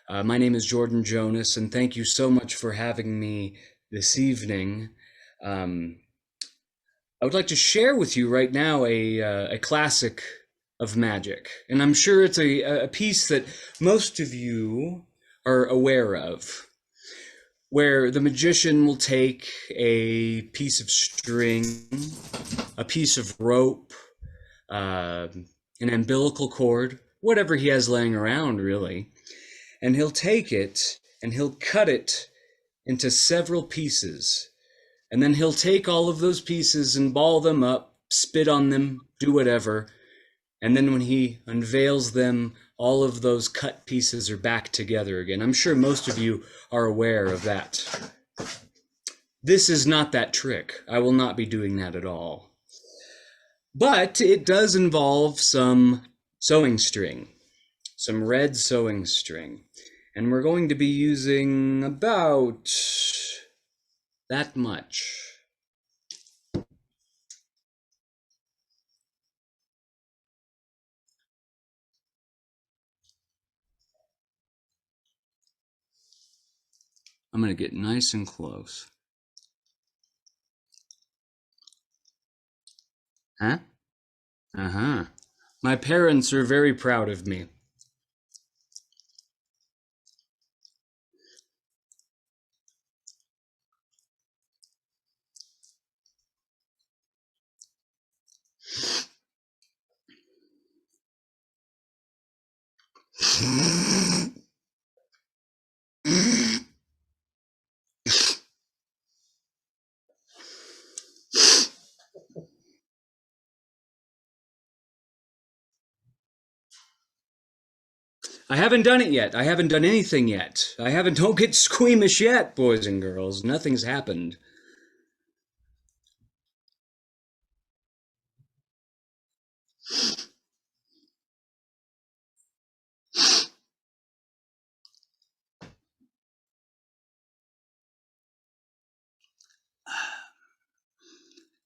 My name is Jordan Jonas, and thank you so much for having me this evening. I would like to share with you right now a classic of magic, and I'm sure it's a piece that most of you are aware of, where the magician will take a piece of string, a piece of rope, an umbilical cord, whatever he has laying around really, and he'll take it and he'll cut it into several pieces. And then he'll take all of those pieces and ball them up, spit on them, do whatever. And then when he unveils them, all of those cut pieces are back together again. I'm sure most of you are aware of that. This is not that trick. I will not be doing that at all. But it does involve some sewing string, some red sewing string. And we're going to be using about that much. I'm going to get nice and close. Huh? Uh-huh. My parents are very proud of me. I haven't done it yet. I haven't done anything yet. Don't get squeamish yet, boys and girls. Nothing's happened.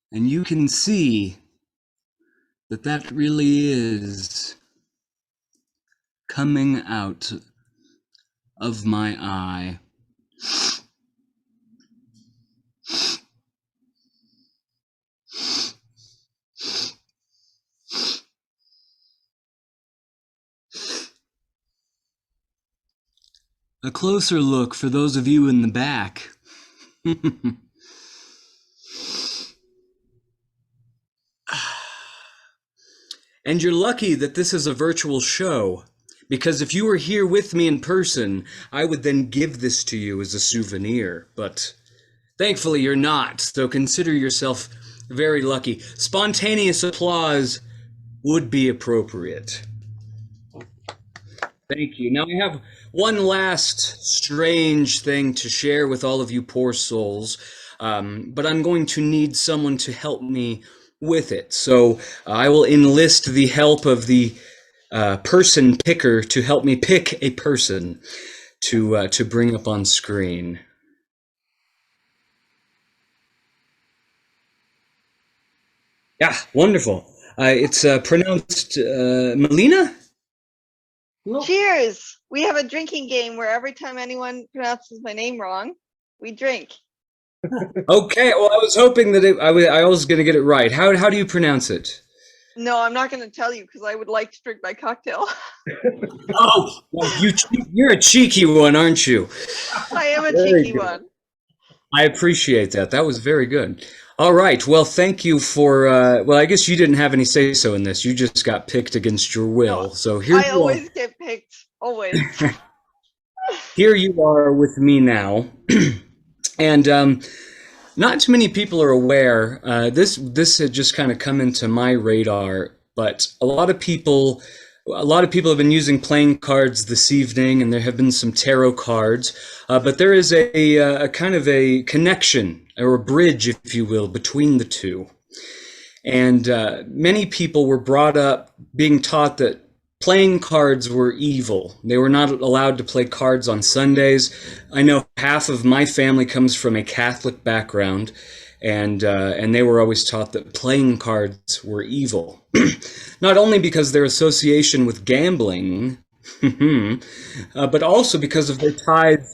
And you can see that that really is coming out of my eye. A closer look for those of you in the back. And you're lucky that this is a virtual show, because if you were here with me in person, I would then give this to you as a souvenir. But thankfully you're not, so consider yourself very lucky. Spontaneous applause would be appropriate. Thank you. Now I have one last strange thing to share with all of you poor souls, but I'm going to need someone to help me with it. So I will enlist the help of the person picker to help me pick a person to bring up on screen. Yeah, wonderful. It's pronounced Melina? Cheers! We have a drinking game where every time anyone pronounces my name wrong, we drink. Okay, well, I was hoping that I was going to get it right. How do you pronounce it? No, I'm not going to tell you because I would like to drink my cocktail. Oh, well, you're a cheeky one, aren't you? I am a Very cheeky good. one. I appreciate that. That was very good. All right. Well, thank you for. Well, I guess you didn't have any say so in this. You just got picked against your will. So here I you always are. get picked. Always. Here you are with me now, and not too many people are aware. This had just kind of come into my radar, but a lot of people have been using playing cards this evening, and there have been some tarot cards. But there is a kind of a connection or a bridge, if you will, between the two. And many people were brought up being taught that playing cards were evil. They were not allowed to play cards on Sundays. I know half of my family comes from a Catholic background, and they were always taught that playing cards were evil. Not only because their association with gambling, but also because of their ties.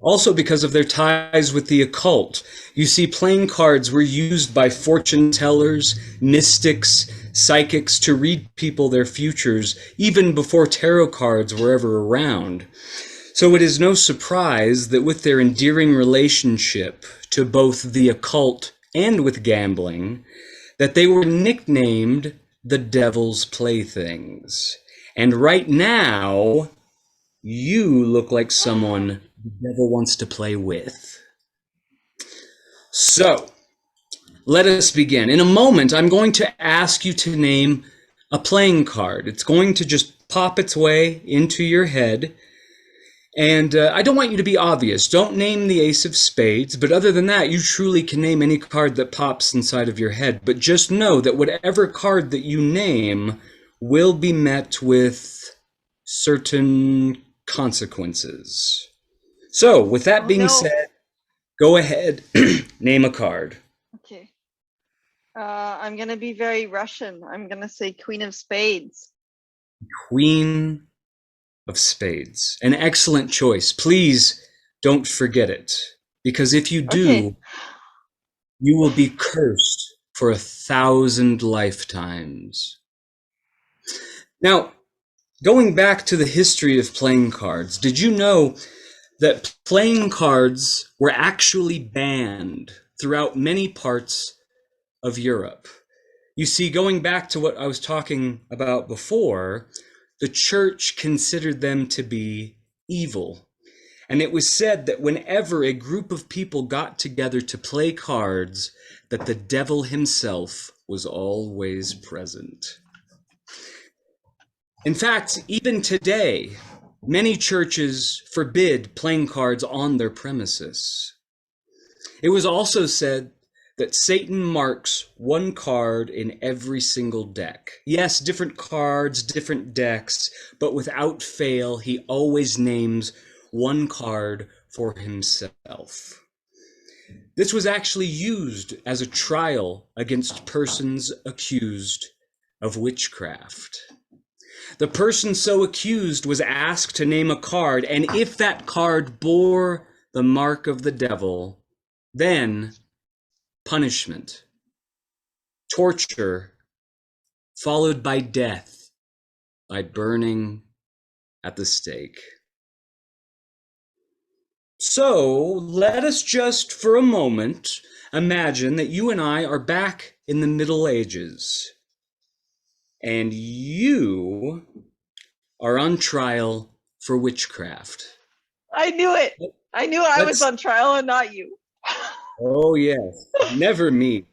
Also because of their ties with the occult. You see, playing cards were used by fortune tellers, mystics, psychics to read people their futures, even before tarot cards were ever around. So it is no surprise that with their endearing relationship to both the occult and with gambling, that they were nicknamed the devil's playthings. And right now, you look like someone the devil wants to play with. So, let us begin. In a moment, I'm going to ask you to name a playing card. It's going to just pop its way into your head. And I don't want you to be obvious. Don't name the Ace of Spades. But other than that, you truly can name any card that pops inside of your head. But just know that whatever card that you name will be met with certain consequences. So, with that being said, go ahead, name a card. Okay. I'm going to be very Russian. I'm going to say Queen of Spades. Queen of Spades. An excellent choice. Please don't forget it. Because if you do, you will be cursed for 1,000 lifetimes. Now, going back to the history of playing cards, did you know that playing cards were actually banned throughout many parts of Europe? You see, going back to what I was talking about before, the church considered them to be evil. And it was said that whenever a group of people got together to play cards, that the devil himself was always present. In fact, even today, Many churches forbid playing cards on their premises. It was also said that Satan marks one card in every single deck. Yes, different cards, different decks, but without fail, he always names one card for himself. This was actually used as a trial against persons accused of witchcraft. The person so accused was asked to name a card, and if that card bore the mark of the devil, then punishment, torture, followed by death by burning at the stake. So let us just for a moment imagine that you and I are back in the Middle Ages, and you are on trial for witchcraft. I knew it. I knew I was Let's- on trial and not you. Oh, yes, never me.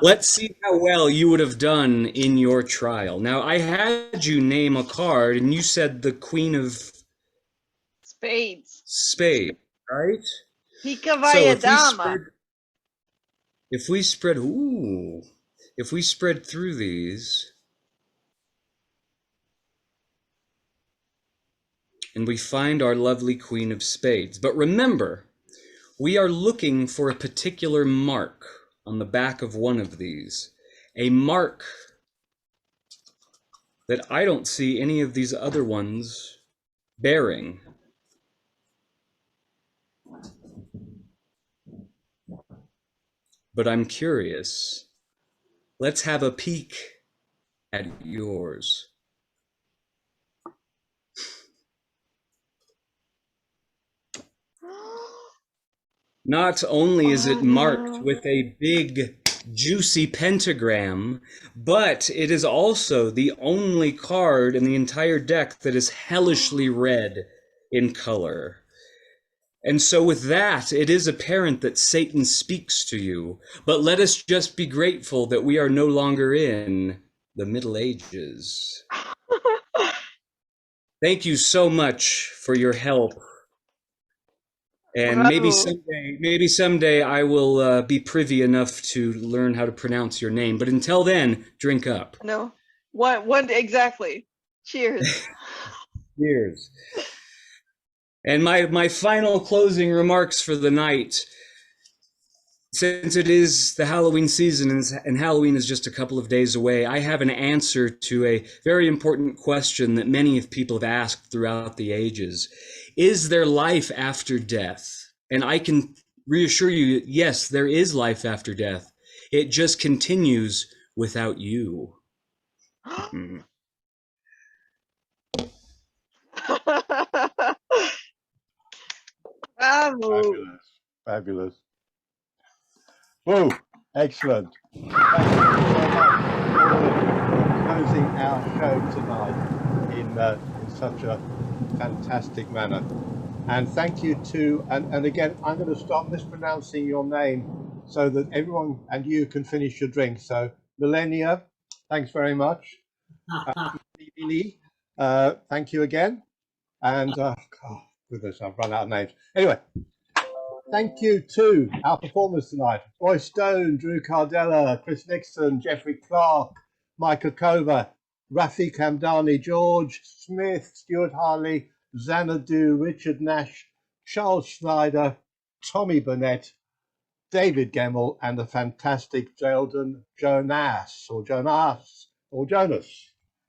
Let's see how well you would have done in your trial. Now, I had you name a card, and you said the Queen of Spades. Spades, right? Pica So via if we dama. spread, if we spread through these, and we find our lovely Queen of Spades. But remember, we are looking for a particular mark on the back of one of these, a mark that I don't see any of these other ones bearing. But I'm curious. Let's have a peek at yours. Not only is it marked with a big, juicy pentagram, but it is also the only card in the entire deck that is hellishly red in color. And so with that, it is apparent that Satan speaks to you, but let us just be grateful that we are no longer in the Middle Ages. Thank you so much for your help. And maybe someday I will be privy enough to learn how to pronounce your name. But until then, drink up. No. One exactly. Cheers. Cheers. And my final closing remarks for the night, since it is the Halloween season and Halloween is just a couple of days away, I have an answer to a very important question that many of people have asked throughout the ages. Is there life after death? And I can reassure you, yes, there is life after death. It just continues without you. Bravo. Fabulous. Fabulous. Whoa, excellent. Thank you so much for closing our show tonight in such a fantastic manner. And thank you to, and again, I'm going to stop mispronouncing your name so that everyone and you can finish your drink. So, Millennia, thanks very much. Lily, thank you again. And, God, goodness, I've run out of names. Anyway, thank you to our performers tonight. Roy Stone, Drew Cardella, Chris Nixon, Jeffrey Clark, Micah Kova, Rafi Kamdani, George Smith, Stuart Harley, Xanadu, Richard Nash, Charles Schneider, Tommy Burnett, David Gemmell, and the fantastic Sheldon Jonas,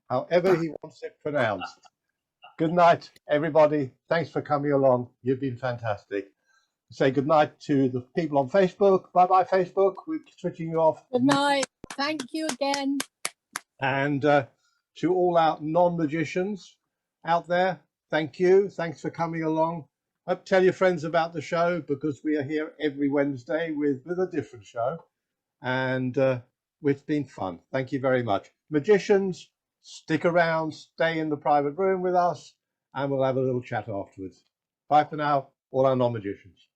however he wants it pronounced. Good night, everybody. Thanks for coming along. You've been fantastic. Say good night to the people on Facebook. Bye-bye, Facebook. We're switching you off. Good night. Thank you again. And to all our non-magicians out there, thank you. Thanks for coming along. Tell your friends about the show, because we are here every Wednesday with a different show. And it's been fun. Thank you very much. Magicians, stick around, stay in the private room with us, and we'll have a little chat afterwards. Bye for now, all our non-magicians.